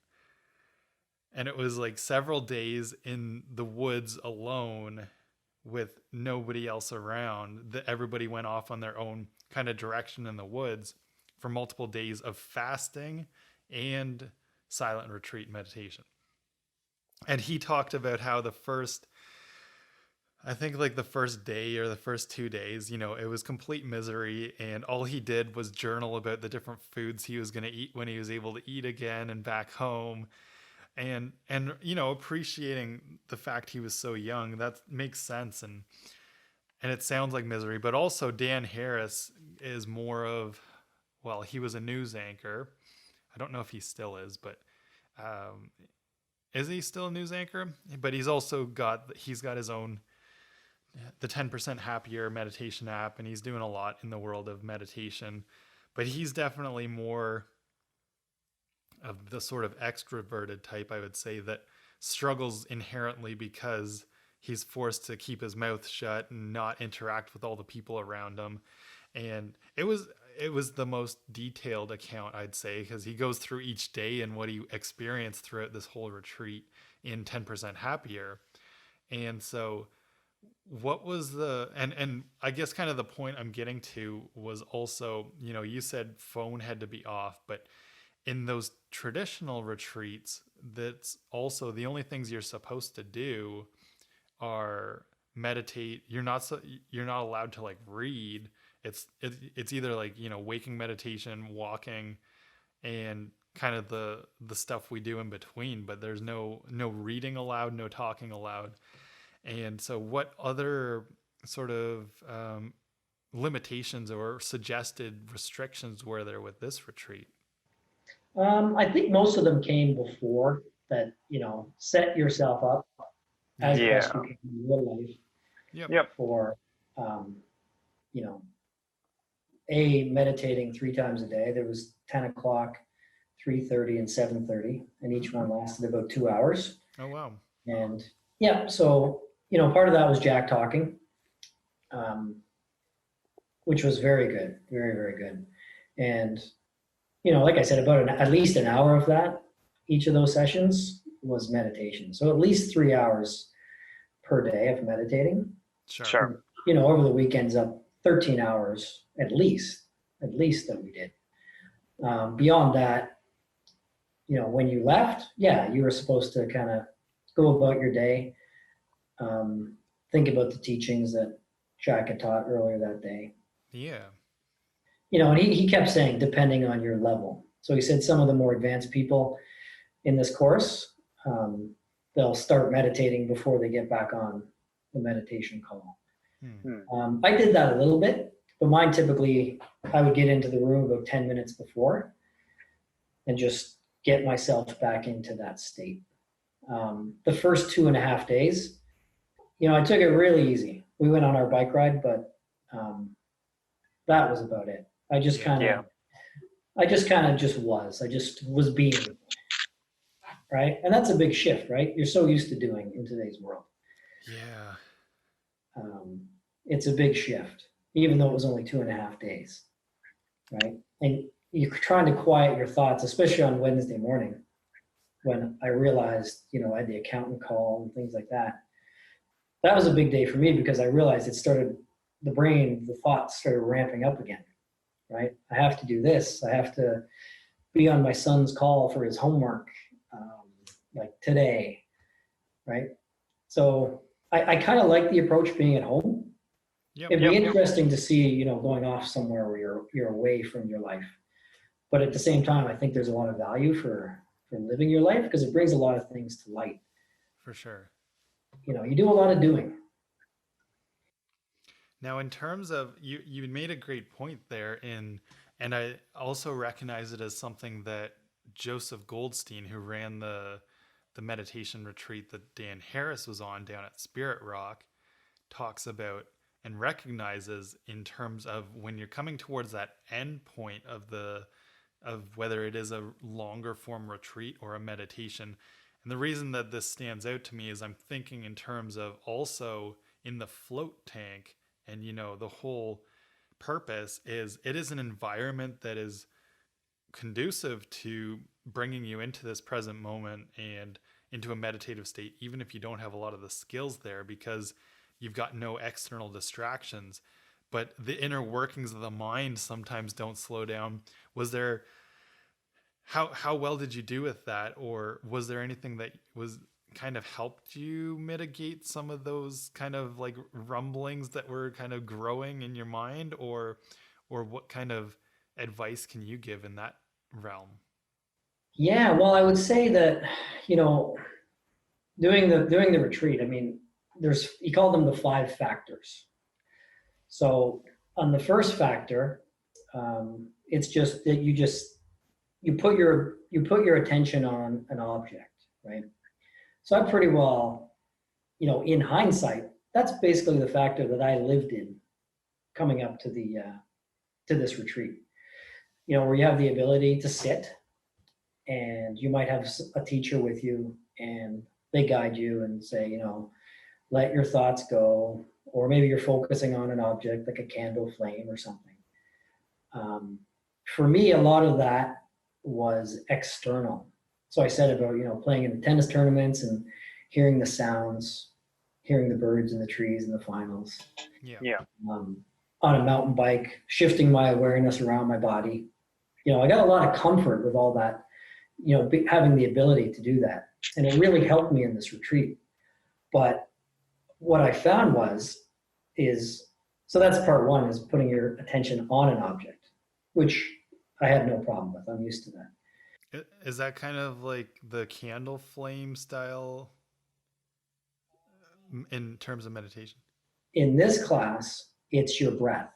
Speaker 1: And it was like several days in the woods alone with nobody else around, that everybody went off on their own kind of direction in the woods for multiple days of fasting and silent retreat meditation. And he talked about how the first day or the first 2 days, it was complete misery. And all he did was journal about the different foods he was going to eat when he was able to eat again and back home. And appreciating the fact he was so young, that makes sense. And it sounds like misery, but also Dan Harris is more of, well, he was a news anchor. I don't know if he still is, but is he still a news anchor? But he's got his own, the 10% Happier meditation app, and he's doing a lot in the world of meditation. But he's definitely more of the sort of extroverted type, I would say, that struggles inherently because he's forced to keep his mouth shut and not interact with all the people around him. And it was the most detailed account, I'd say, because he goes through each day and what he experienced throughout this whole retreat in 10% Happier. And so what was and I guess kind of the point I'm getting to was also, you said phone had to be off, but in those traditional retreats, that's also the only things you're supposed to do are meditate. You're not allowed to like read. It's either like, waking meditation, walking, and kind of the stuff we do in between, but there's no reading allowed, no talking allowed. And so what other sort of limitations or suggested restrictions were there with this retreat?
Speaker 2: I think most of them came before that, set yourself up as best you can in real life.
Speaker 1: Yep.
Speaker 2: For, meditating 3 times a day. There was 10 o'clock, 3:30, and 7:30, and each one lasted about 2 hours.
Speaker 1: Oh, wow.
Speaker 2: And so, part of that was Jack talking. which was very good, very, very good. And, like I said, about at least an hour of that, each of those sessions was meditation. So at least 3 hours per day of meditating.
Speaker 3: Sure.
Speaker 2: Over the weekends up 13 hours at least that we did. Beyond that, when you left, you were supposed to kind of go about your day, think about the teachings that Jack had taught earlier that day.
Speaker 1: Yeah.
Speaker 2: And he kept saying, depending on your level. So he said some of the more advanced people in this course, they'll start meditating before they get back on the meditation call. I did that a little bit, but mine typically, I would get into the room about 10 minutes before and just get myself back into that state. The first 2.5 days, I took it really easy. We went on our bike ride, but that was about it. I just kind of was being, right? And that's a big shift, right? You're so used to doing in today's world.
Speaker 1: Yeah.
Speaker 2: It's a big shift, even though it was only 2.5 days, right? And you're trying to quiet your thoughts, especially on Wednesday morning, when I realized, I had the accountant call and things like that. That was a big day for me because I realized the thoughts started ramping up again, right? I have to do this. I have to be on my son's call for his homework, like today, right? So I kind of like the approach being at home.
Speaker 1: Yep.
Speaker 2: It'd be interesting to see, going off somewhere where you're away from your life. But at the same time, I think there's a lot of value for living your life because it brings a lot of things to light.
Speaker 1: For sure.
Speaker 2: You do a lot of doing.
Speaker 1: Now, in terms of, you made a great point there and I also recognize it as something that Joseph Goldstein, who ran the meditation retreat that Dan Harris was on down at Spirit Rock, talks about and recognizes in terms of when you're coming towards that end point of whether it is a longer form retreat or a meditation. And the reason that this stands out to me is I'm thinking in terms of also in the float tank, and the whole purpose is it is an environment that is conducive to bringing you into this present moment and into a meditative state, even if you don't have a lot of the skills there, because you've got no external distractions. But the inner workings of the mind sometimes don't slow down. Was there, how well did you do with that? Or was there anything that was kind of helped you mitigate some of those kind of like rumblings that were kind of growing in your mind? Or what kind of advice can you give in that realm?
Speaker 2: Yeah, well, I would say that, doing the retreat, I mean, he called them the 5 factors. So on the first factor, it's just that you put your attention on an object, right? So I pretty well, in hindsight, that's basically the factor that I lived in coming up to this retreat, where you have the ability to sit and you might have a teacher with you and they guide you and say, let your thoughts go, or maybe you're focusing on an object like a candle flame or something. For me, a lot of that was external. So I said about, playing in the tennis tournaments and hearing the sounds, hearing the birds and the trees and the finals.
Speaker 3: Yeah.
Speaker 2: On a mountain bike, shifting my awareness around my body. I got a lot of comfort with all that, having the ability to do that. And it really helped me in this retreat. But what I found so that's part one, is putting your attention on an object, which I had no problem with. I'm used to that.
Speaker 1: Is that kind of like the candle flame style in terms of meditation?
Speaker 2: In this class, it's your breath,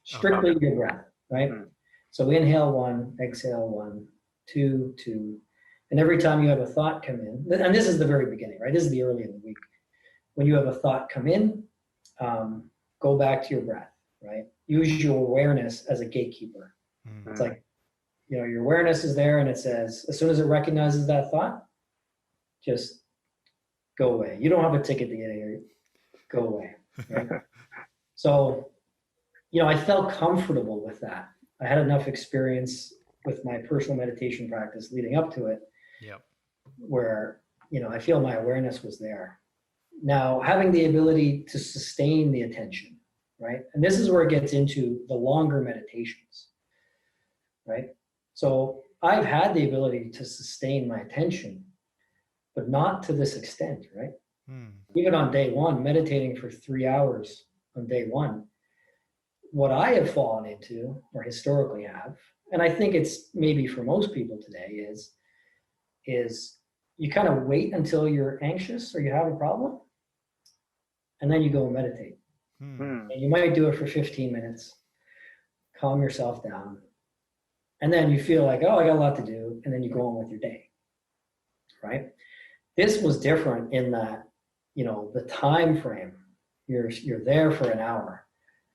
Speaker 2: strictly your breath, right? Mm-hmm. So inhale 1, exhale 1, 2, 2. And every time you have a thought come in, and this is the very beginning, right? This is the early in the week. When you have a thought come in, go back to your breath, right? Use your awareness as a gatekeeper. Mm-hmm. It's like, your awareness is there and it says, as soon as it recognizes that thought, just go away. You don't have a ticket to get here. Go away. Right? So I felt comfortable with that. I had enough experience with my personal meditation practice leading up to it,
Speaker 1: Yep.
Speaker 2: where, I feel my awareness was there. Now, having the ability to sustain the attention, right? And this is where it gets into the longer meditations, right? So I've had the ability to sustain my attention, but not to this extent, right? Even on day one, meditating for 3 hours on day one, what I have fallen into, or historically have, and I think it's maybe for most people today, is you kind of wait until you're anxious or you have a problem, and then you go and meditate. And you might do it for 15 minutes, calm yourself down, and then you feel like, oh, I got a lot to do, and then you go on with your day, right? This was different in that, the time frame. You're there for an hour,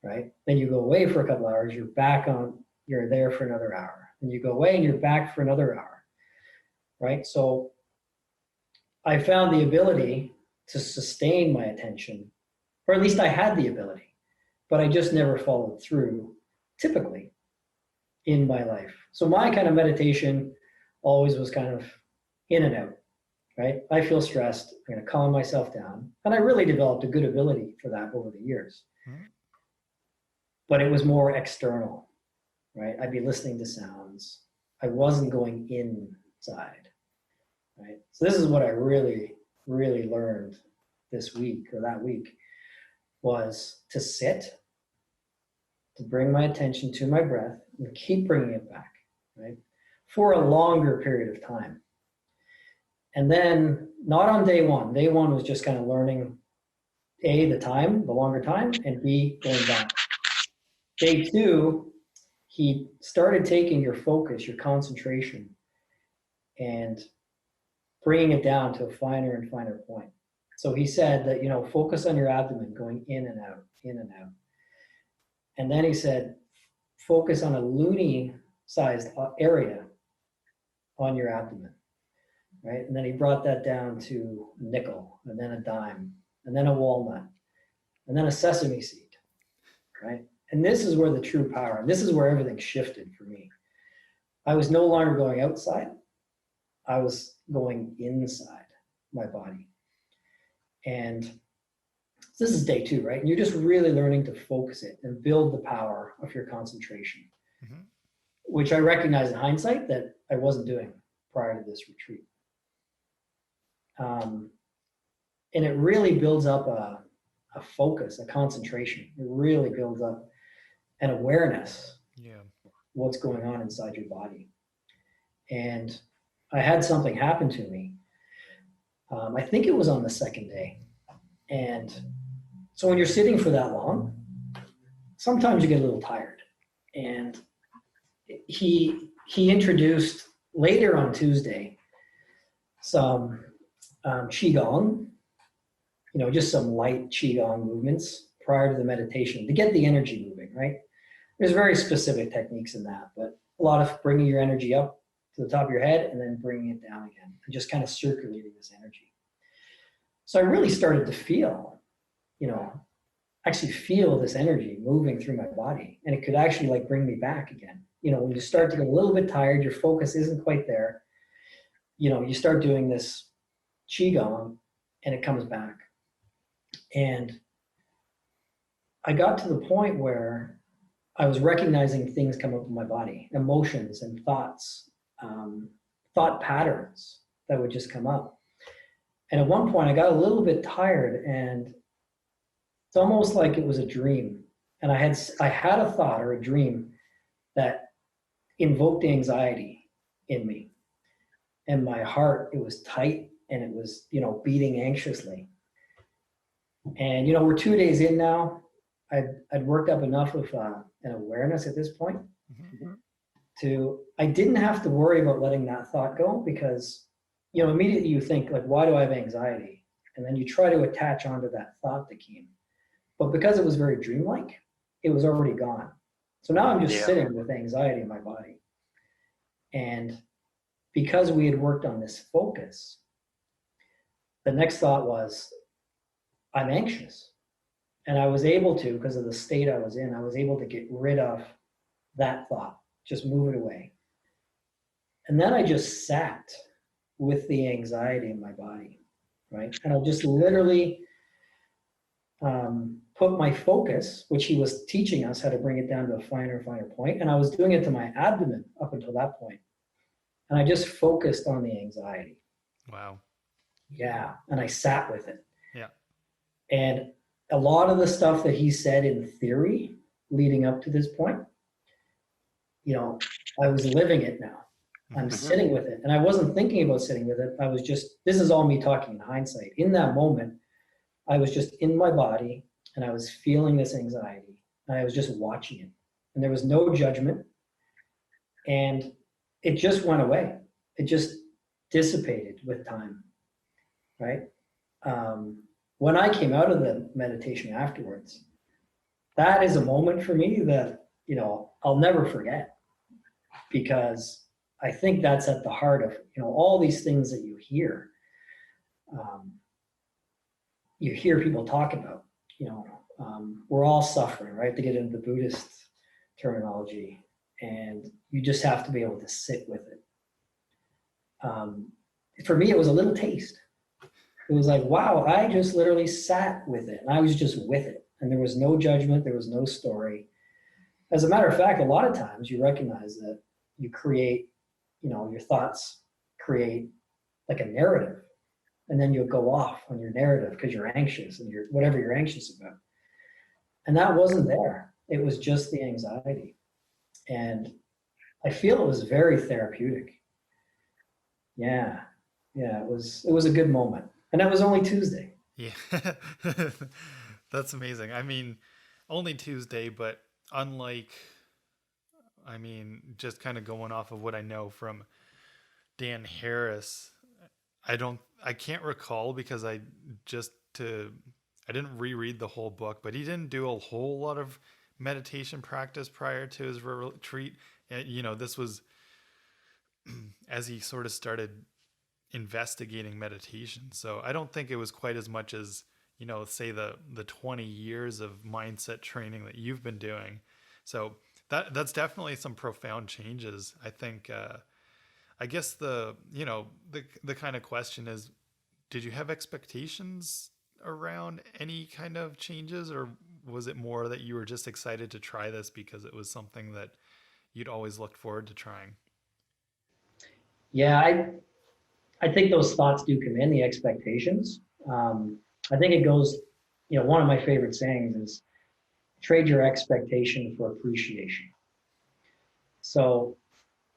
Speaker 2: right? Then you go away for a couple hours, you're there for another hour. Then you go away and you're back for another hour, right? So I found the ability to sustain my attention, or at least I had the ability, but I just never followed through typically in my life. So my kind of meditation always was kind of in and out, right? I feel stressed, I'm going to calm myself down. And I really developed a good ability for that over the years. But it was more external, right? I'd be listening to sounds. I wasn't going inside, right? So this is what I really, really learned this week or that week, was to sit, to bring my attention to my breath and keep bringing it back, right? For a longer period of time. And then not on day one. Day one was just kind of learning A, the longer time, and B, going back. Day two, he started taking your focus, your concentration, and bringing it down to a finer and finer point. So he said that, focus on your abdomen going in and out, in and out. And then he said, focus on a loonie-sized area on your abdomen, right? And then he brought that down to a nickel, and then a dime, and then a walnut, and then a sesame seed, right? And this is where the true power, and this is where everything shifted for me. I was no longer going outside. I was going inside my body. And this is day two, right? And you're just really learning to focus it and build the power of your concentration, which I recognize in hindsight that I wasn't doing prior to this retreat. And it really builds up a focus, a concentration. It really builds up an awareness of what's going on inside your body. And I had something happen to me. I think it was on the second day. And so when you're sitting for that long, sometimes you get a little tired. And he introduced later on Tuesday some qigong, just some light qigong movements prior to the meditation to get the energy moving, right? There's very specific techniques in that, but a lot of bringing your energy up to the top of your head and then bringing it down again and just kind of circulating this energy. So I really started to feel, actually feel this energy moving through my body, and it could actually bring me back again. When you start to get a little bit tired, your focus isn't quite there, you start doing this qigong and it comes back. And I got to the point where I was recognizing things come up in my body, emotions and thoughts, thought patterns that would just come up. And at one point I got a little bit tired, and it's almost like it was a dream. And I had a thought or a dream that invoked anxiety in me. And my heart, it was tight and it was, beating anxiously. And, we're 2 days in now. I'd worked up enough of an awareness at this point I didn't have to worry about letting that thought go, because, immediately you think why do I have anxiety? And then you try to attach onto that thought that came. But because it was very dreamlike, it was already gone. So now I'm just sitting with anxiety in my body. And because we had worked on this focus, the next thought was, I'm anxious. And I was able to, because of the state I was in, I was able to get rid of that thought, just move it away. And then I just sat with the anxiety in my body, right? And I just literally put my focus, which he was teaching us how to bring it down to a finer and finer point, and I was doing it to my abdomen up until that point. And I just focused on the anxiety.
Speaker 1: Wow.
Speaker 2: Yeah. And I sat with it.
Speaker 1: Yeah.
Speaker 2: And a lot of the stuff that he said in theory leading up to this point, you know, I was living it now. I'm sitting with it. And I wasn't thinking about sitting with it. I was just, this is all me talking in hindsight. In that moment, I was just in my body and I was feeling this anxiety. And I was just watching it. And there was no judgment. And it just went away. It just dissipated with time, right? When I came out of the meditation afterwards, that is a moment for me that, you know, I'll never forget, because I think that's at the heart of, you know, all these things that you hear people talk about, you know, we're all suffering, right? To get into the Buddhist terminology, and you just have to be able to sit with it. For me, it was a little taste. It was like, wow, I just literally sat with it, and I was just with it, and there was no judgment, there was no story. As a matter of fact, a lot of times you recognize that you create, you know, your thoughts create like a narrative, and then you'll go off on your narrative because you're anxious and you're whatever you're anxious about. And that wasn't there. It was just the anxiety. And I feel it was very therapeutic. Yeah. Yeah, it was a good moment. And that was only Tuesday.
Speaker 1: Yeah. That's amazing. I mean, only Tuesday, but unlike, I mean, just kind of going off of what I know from Dan Harris, I can't recall because I didn't reread the whole book, but he didn't do a whole lot of meditation practice prior to his retreat. And, you know, this was as he sort of started investigating meditation. So I don't think it was quite as much as, you know, say the 20 years of mindset training that you've been doing. So that's definitely some profound changes. I think, I guess the kind of question is, did you have expectations around any kind of changes, or was it more that you were just excited to try this because it was something that you'd always looked forward to trying?
Speaker 2: Yeah, I think those thoughts do come in, the expectations. I think it goes, you know, one of my favorite sayings is trade your expectation for appreciation. So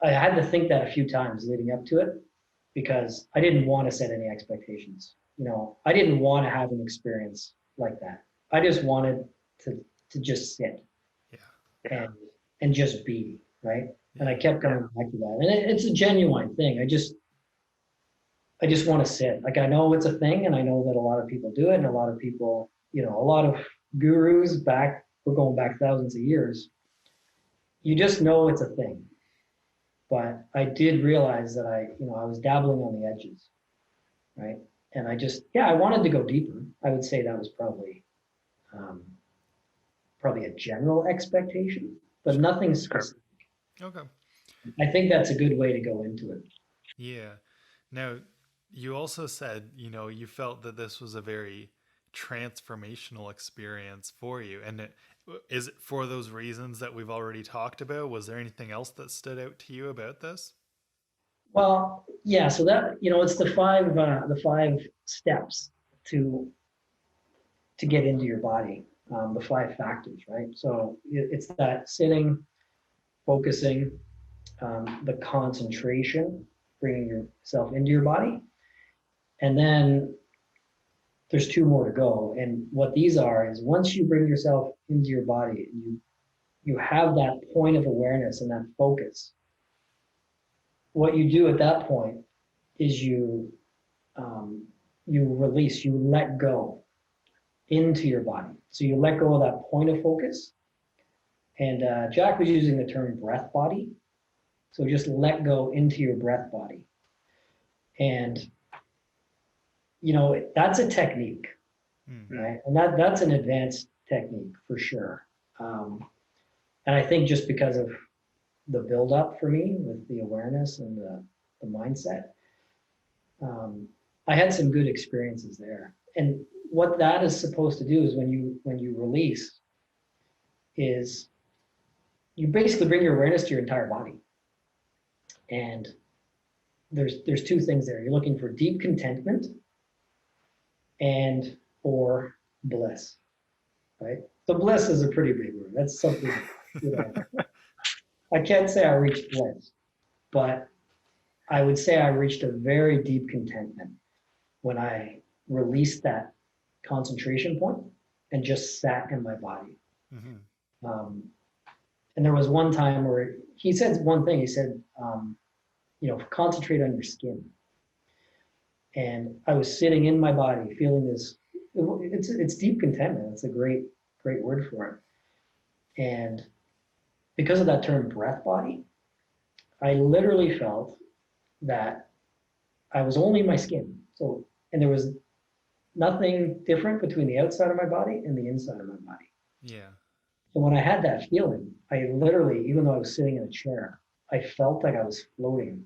Speaker 2: I had to think that a few times leading up to it, because I didn't want to set any expectations. You know, I didn't want to have an experience like that. I just wanted to just sit and just be, right? And I kept coming back to that. And it's a genuine thing. I just want to sit. Like, I know it's a thing, and I know that a lot of people do it, and a lot of people, you know, a lot of gurus we're going back thousands of years. You just know it's a thing. But I did realize that I was dabbling on the edges, right? And I wanted to go deeper. I would say that was probably a general expectation, but nothing specific.
Speaker 1: Okay.
Speaker 2: I think that's a good way to go into it.
Speaker 1: Yeah. Now, you also said, you know, you felt that this was a very transformational experience for you. And is it for those reasons that we've already talked about? Was there anything else that stood out to you about this?
Speaker 2: Well, yeah. So that, you know, it's the five steps to get into your body, the 5 factors, right? So it's that sitting, focusing, the concentration, bringing yourself into your body, and then there's 2 more to go. And what these are is, once you bring yourself into your body, you have that point of awareness and that focus. What you do at that point is you release, you let go into your body. So you let go of that point of focus. And Jack was using the term breath body. So just let go into your breath body. And, you know, that's a technique, right? And that's an advanced technique for sure. And I think just because of the buildup for me with the awareness and the mindset, I had some good experiences there. And what that is supposed to do is when you release, is you basically bring your awareness to your entire body. And there's two things there. You're looking for deep contentment and or bliss, right? So bliss is a pretty big word. That's something, I can't say I reached bliss, but I would say I reached a very deep contentment when I released that concentration point and just sat in my body. Mm-hmm. And there was one time where he said one thing. He said, concentrate on your skin. And I was sitting in my body, feeling this. It's deep contentment. It's a great word for it. And because of that term, breath body, I literally felt that I was only in my skin. So, and there was nothing different between the outside of my body and the inside of my body.
Speaker 1: Yeah.
Speaker 2: So when I had that feeling, I literally, even though I was sitting in a chair, I felt like I was floating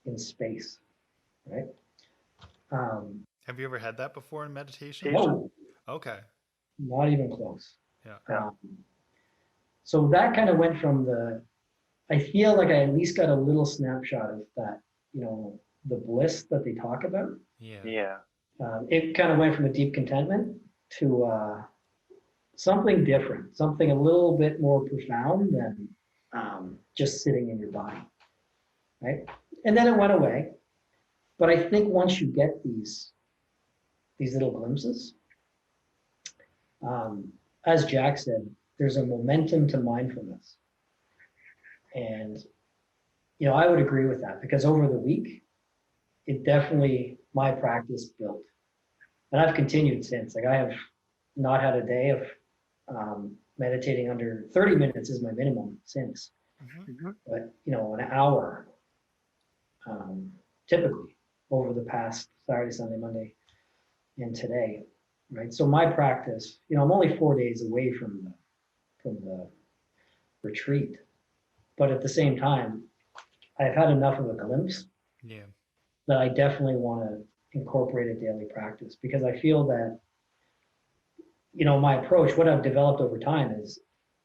Speaker 2: in space, right?
Speaker 1: Have you ever had that before in meditation?
Speaker 2: No.
Speaker 1: Okay.
Speaker 2: Not even close.
Speaker 1: Yeah.
Speaker 2: So that kind of went from I feel like I at least got a little snapshot of that, the bliss that they talk about.
Speaker 3: Yeah.
Speaker 2: It kind of went from a deep contentment to something different, something a little bit more profound than just sitting in your body, right? And then it went away. But I think once you get these little glimpses, as Jack said, there's a momentum to mindfulness. And, I would agree with that because over the week, it definitely, my practice built. And I've continued since. Like I have not had a day of meditating under 30 minutes is my minimum since. Mm-hmm. But, an hour typically over the past Saturday, Sunday, Monday, and today, right? So my practice, I'm only 4 days away from the retreat, but at the same time, I've had enough of a glimpse that I definitely want to incorporate a daily practice because I feel that, my approach, what I've developed over time is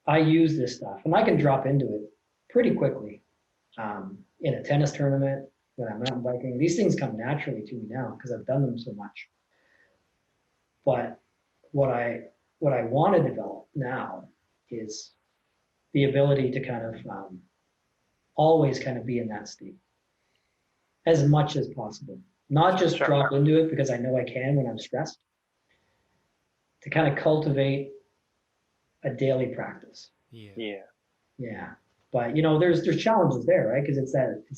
Speaker 2: I use this stuff and I can drop into it pretty quickly in a tennis tournament, when I'm mountain biking. These things come naturally to me now because I've done them so much. But what I want to develop now is the ability to kind of always kind of be in that state as much as possible. Not just drop into it because I know I can when I'm stressed. To kind of cultivate a daily practice. Yeah. But there's challenges there, right? Because it's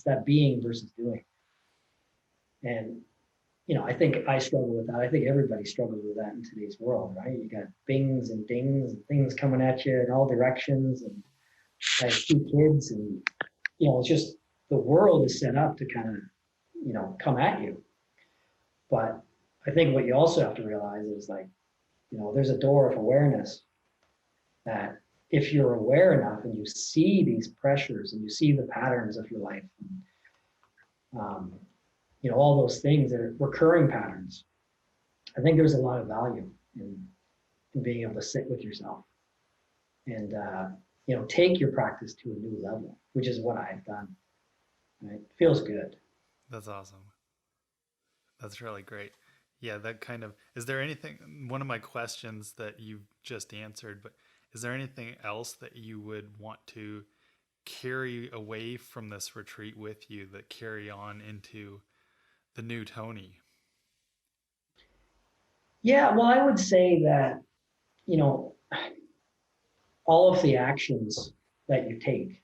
Speaker 2: that being versus doing. And I think I struggle with that. I think everybody struggles with that in today's world, right? You got bings and dings and things coming at you in all directions. And I have 2 kids, and it's just the world is set up to kind of come at you. But I think what you also have to realize is there's a door of awareness that if you're aware enough and you see these pressures and you see the patterns of your life, and, all those things that are recurring patterns, I think there's a lot of value in being able to sit with yourself and, take your practice to a new level, which is what I've done. Right? It feels good.
Speaker 1: That's awesome. That's really great. Yeah, that kind of, is there anything, one of my questions that you just answered, but is there anything else that you would want to carry away from this retreat with you that carry on into the new Tony?
Speaker 2: Yeah, well, I would say that, all of the actions that you take,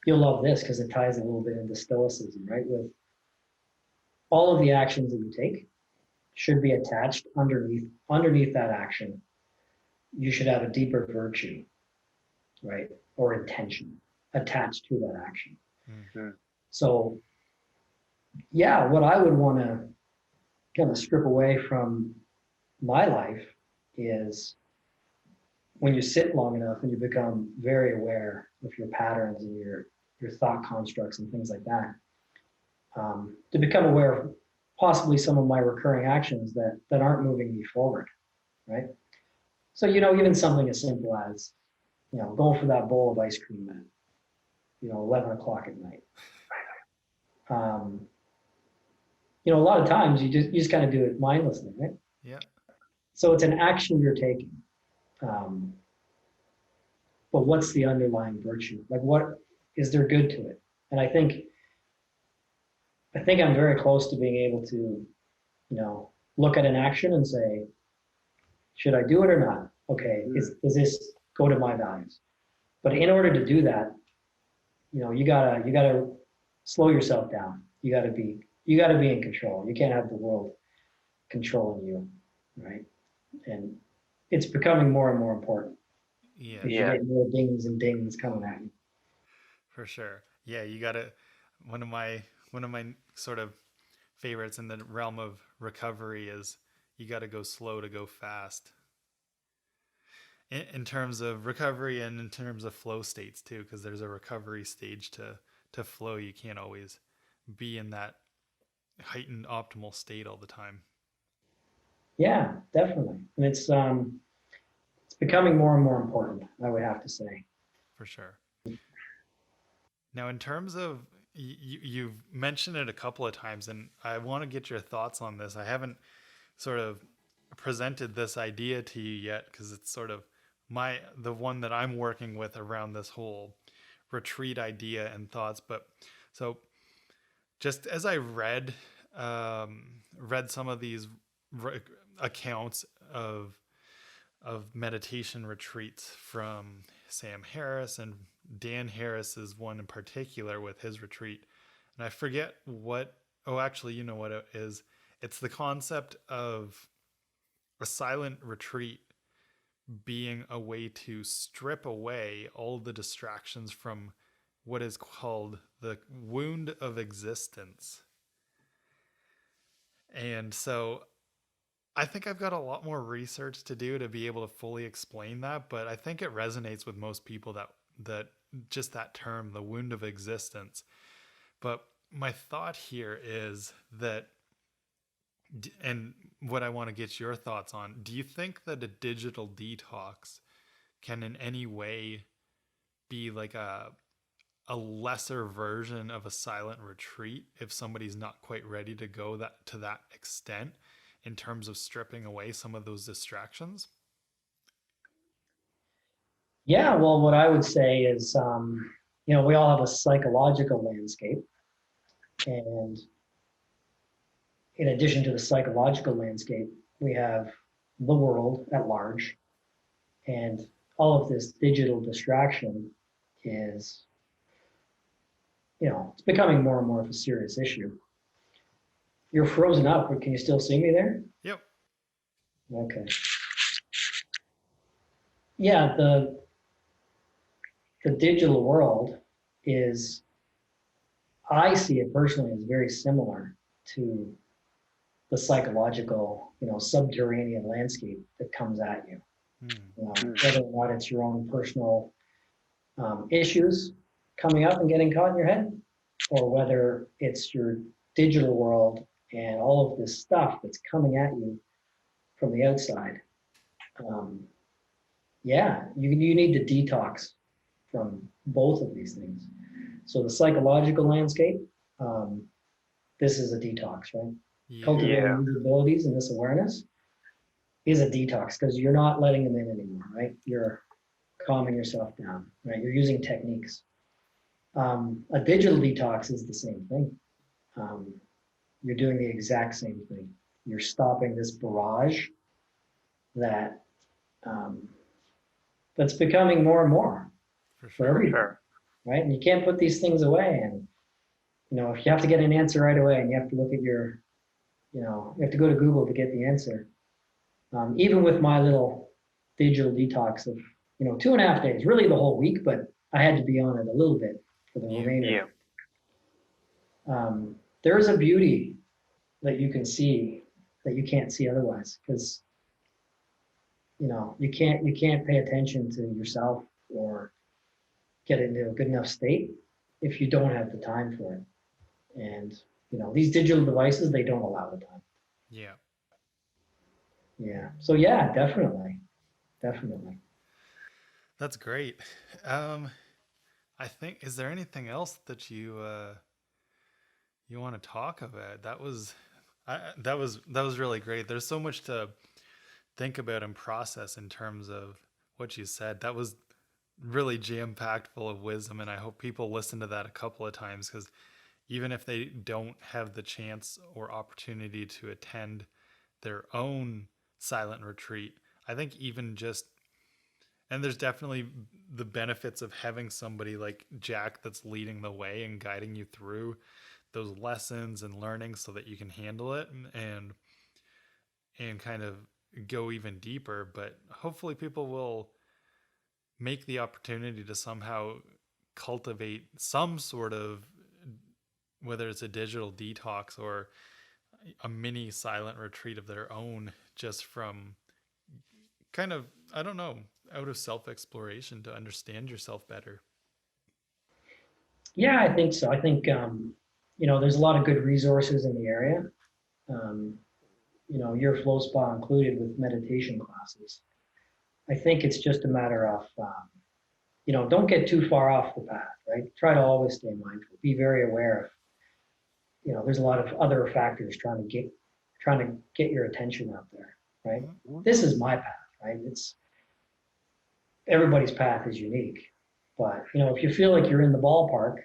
Speaker 2: you'll love this because it ties a little bit into Stoicism, right? With all of the actions that you take should be attached underneath that action. You should have a deeper virtue, right? Or intention attached to that action. Mm-hmm. So, yeah, what I would want to kind of strip away from my life is when you sit long enough and you become very aware of your patterns and your thought constructs and things like that, to become aware of possibly some of my recurring actions that aren't moving me forward, right? So, even something as simple as, going for that bowl of ice cream at, 11 o'clock at night. A lot of times you just kind of do it mindlessly, right?
Speaker 1: Yeah.
Speaker 2: So it's an action you're taking. But what's the underlying virtue? Like, what is there good to it? And I think I'm very close to being able to, look at an action and say, should I do it or not? Okay, is this go to my values? But in order to do that, you gotta slow yourself down. You gotta be in control. You can't have the world controlling you, right? And it's becoming more and more important.
Speaker 1: Yeah.
Speaker 2: You get more dings and dings coming at you.
Speaker 1: For sure. Yeah, you gotta. One of my sort of favorites in the realm of recovery is you got to go slow to go fast. In terms of recovery and in terms of flow states too, because there's a recovery stage to flow. You can't always be in that heightened optimal state all the time.
Speaker 2: Yeah, definitely, and it's becoming more and more important, I would have to say.
Speaker 1: For sure. Now, in terms of you've mentioned it a couple of times, and I want to get your thoughts on this. I haven't sort of presented this idea to you yet because it's sort of the one that I'm working with around this whole retreat idea and thoughts. But so just as I read some of these accounts of meditation retreats from Sam Harris, and Dan Harris is one in particular with his retreat. And I forget what, actually, you know what it is. It's the concept of a silent retreat being a way to strip away all the distractions from what is called the wound of existence. And so I think I've got a lot more research to do to be able to fully explain that, but I think it resonates with most people that just that term, the wound of existence. But my thought here is that, and what I want to get your thoughts on, do you think that a digital detox can in any way be like a lesser version of a silent retreat if somebody's not quite ready to go to that extent in terms of stripping away some of those distractions?
Speaker 2: Yeah, well, what I would say is, we all have a psychological landscape. And in addition to the psychological landscape, we have the world at large. And all of this digital distraction is, it's becoming more and more of a serious issue. You're frozen up, but can you still see me there?
Speaker 1: Yep.
Speaker 2: Okay. Yeah, the digital world is, I see it personally as very similar to the psychological, subterranean landscape that comes at you. Whether or not it's your own personal issues coming up and getting caught in your head, or whether it's your digital world and all of this stuff that's coming at you from the outside. You need to detox from both of these things. So the psychological landscape, this is a detox, right?
Speaker 1: Yeah.
Speaker 2: Cultivating these abilities and this awareness is a detox because you're not letting them in anymore, right? You're calming yourself down, right? You're using techniques. A digital detox is the same thing. You're doing the exact same thing. You're stopping this barrage that that's becoming more and more for everybody, right? And you can't put these things away. And if you have to get an answer right away, and you have to look at you have to go to Google to get the answer. Even with my little digital detox of 2.5 days, really the whole week, but I had to be on it a little bit for the remainder. There is a beauty that you can see that you can't see otherwise, because you can't pay attention to yourself or get into a good enough state if you don't have the time for it. And these digital devices, they don't allow the time.
Speaker 1: Yeah.
Speaker 2: Yeah. So yeah, definitely.
Speaker 1: That's great. I think, is there anything else that you want to talk about? That was really great. There's so much to think about and process in terms of what you said. That was really jam-packed full of wisdom, and I hope people listen to that a couple of times, because even if they don't have the chance or opportunity to attend their own silent retreat, I think even just, and there's definitely the benefits of having somebody like Jack that's leading the way and guiding you through those lessons and learning so that you can handle it and kind of go even deeper. But hopefully people will make the opportunity to somehow cultivate some sort of, whether it's a digital detox or a mini silent retreat of their own, just from kind of, I don't know, out of self-exploration to understand yourself better.
Speaker 2: Yeah, I think so. I think there's a lot of good resources in the area. Um, your flow spa included with meditation classes. I think it's just a matter of don't get too far off the path, right? Try to always stay mindful. Be very aware of there's a lot of other factors trying to get your attention out there, right?
Speaker 1: Mm-hmm.
Speaker 2: This is my path, right? It's everybody's path is unique, but if you feel like you're in the ballpark,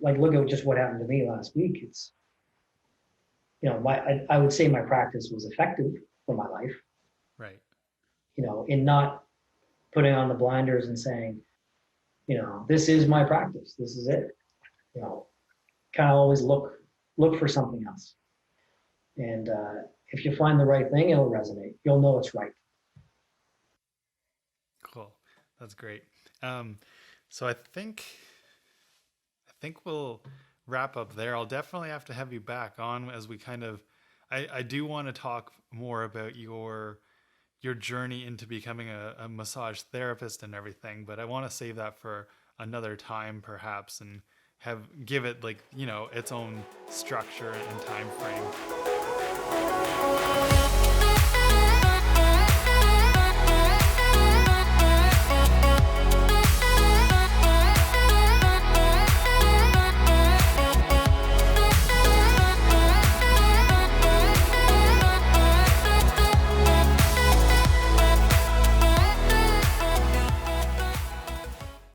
Speaker 2: like look at just what happened to me last week. It's I would say my practice was effective for my life,
Speaker 1: Right.
Speaker 2: In not putting on the blinders and saying, this is my practice, this is it. Kind of always look for something else, and if you find the right thing, it'll resonate. You'll know it's right.
Speaker 1: Cool. That's great. So I think we'll wrap up there. I'll definitely have to have you back on as we kind of, I do want to talk more about your journey into becoming a massage therapist and everything, but I want to save that for another time perhaps, and give it its own structure and time frame.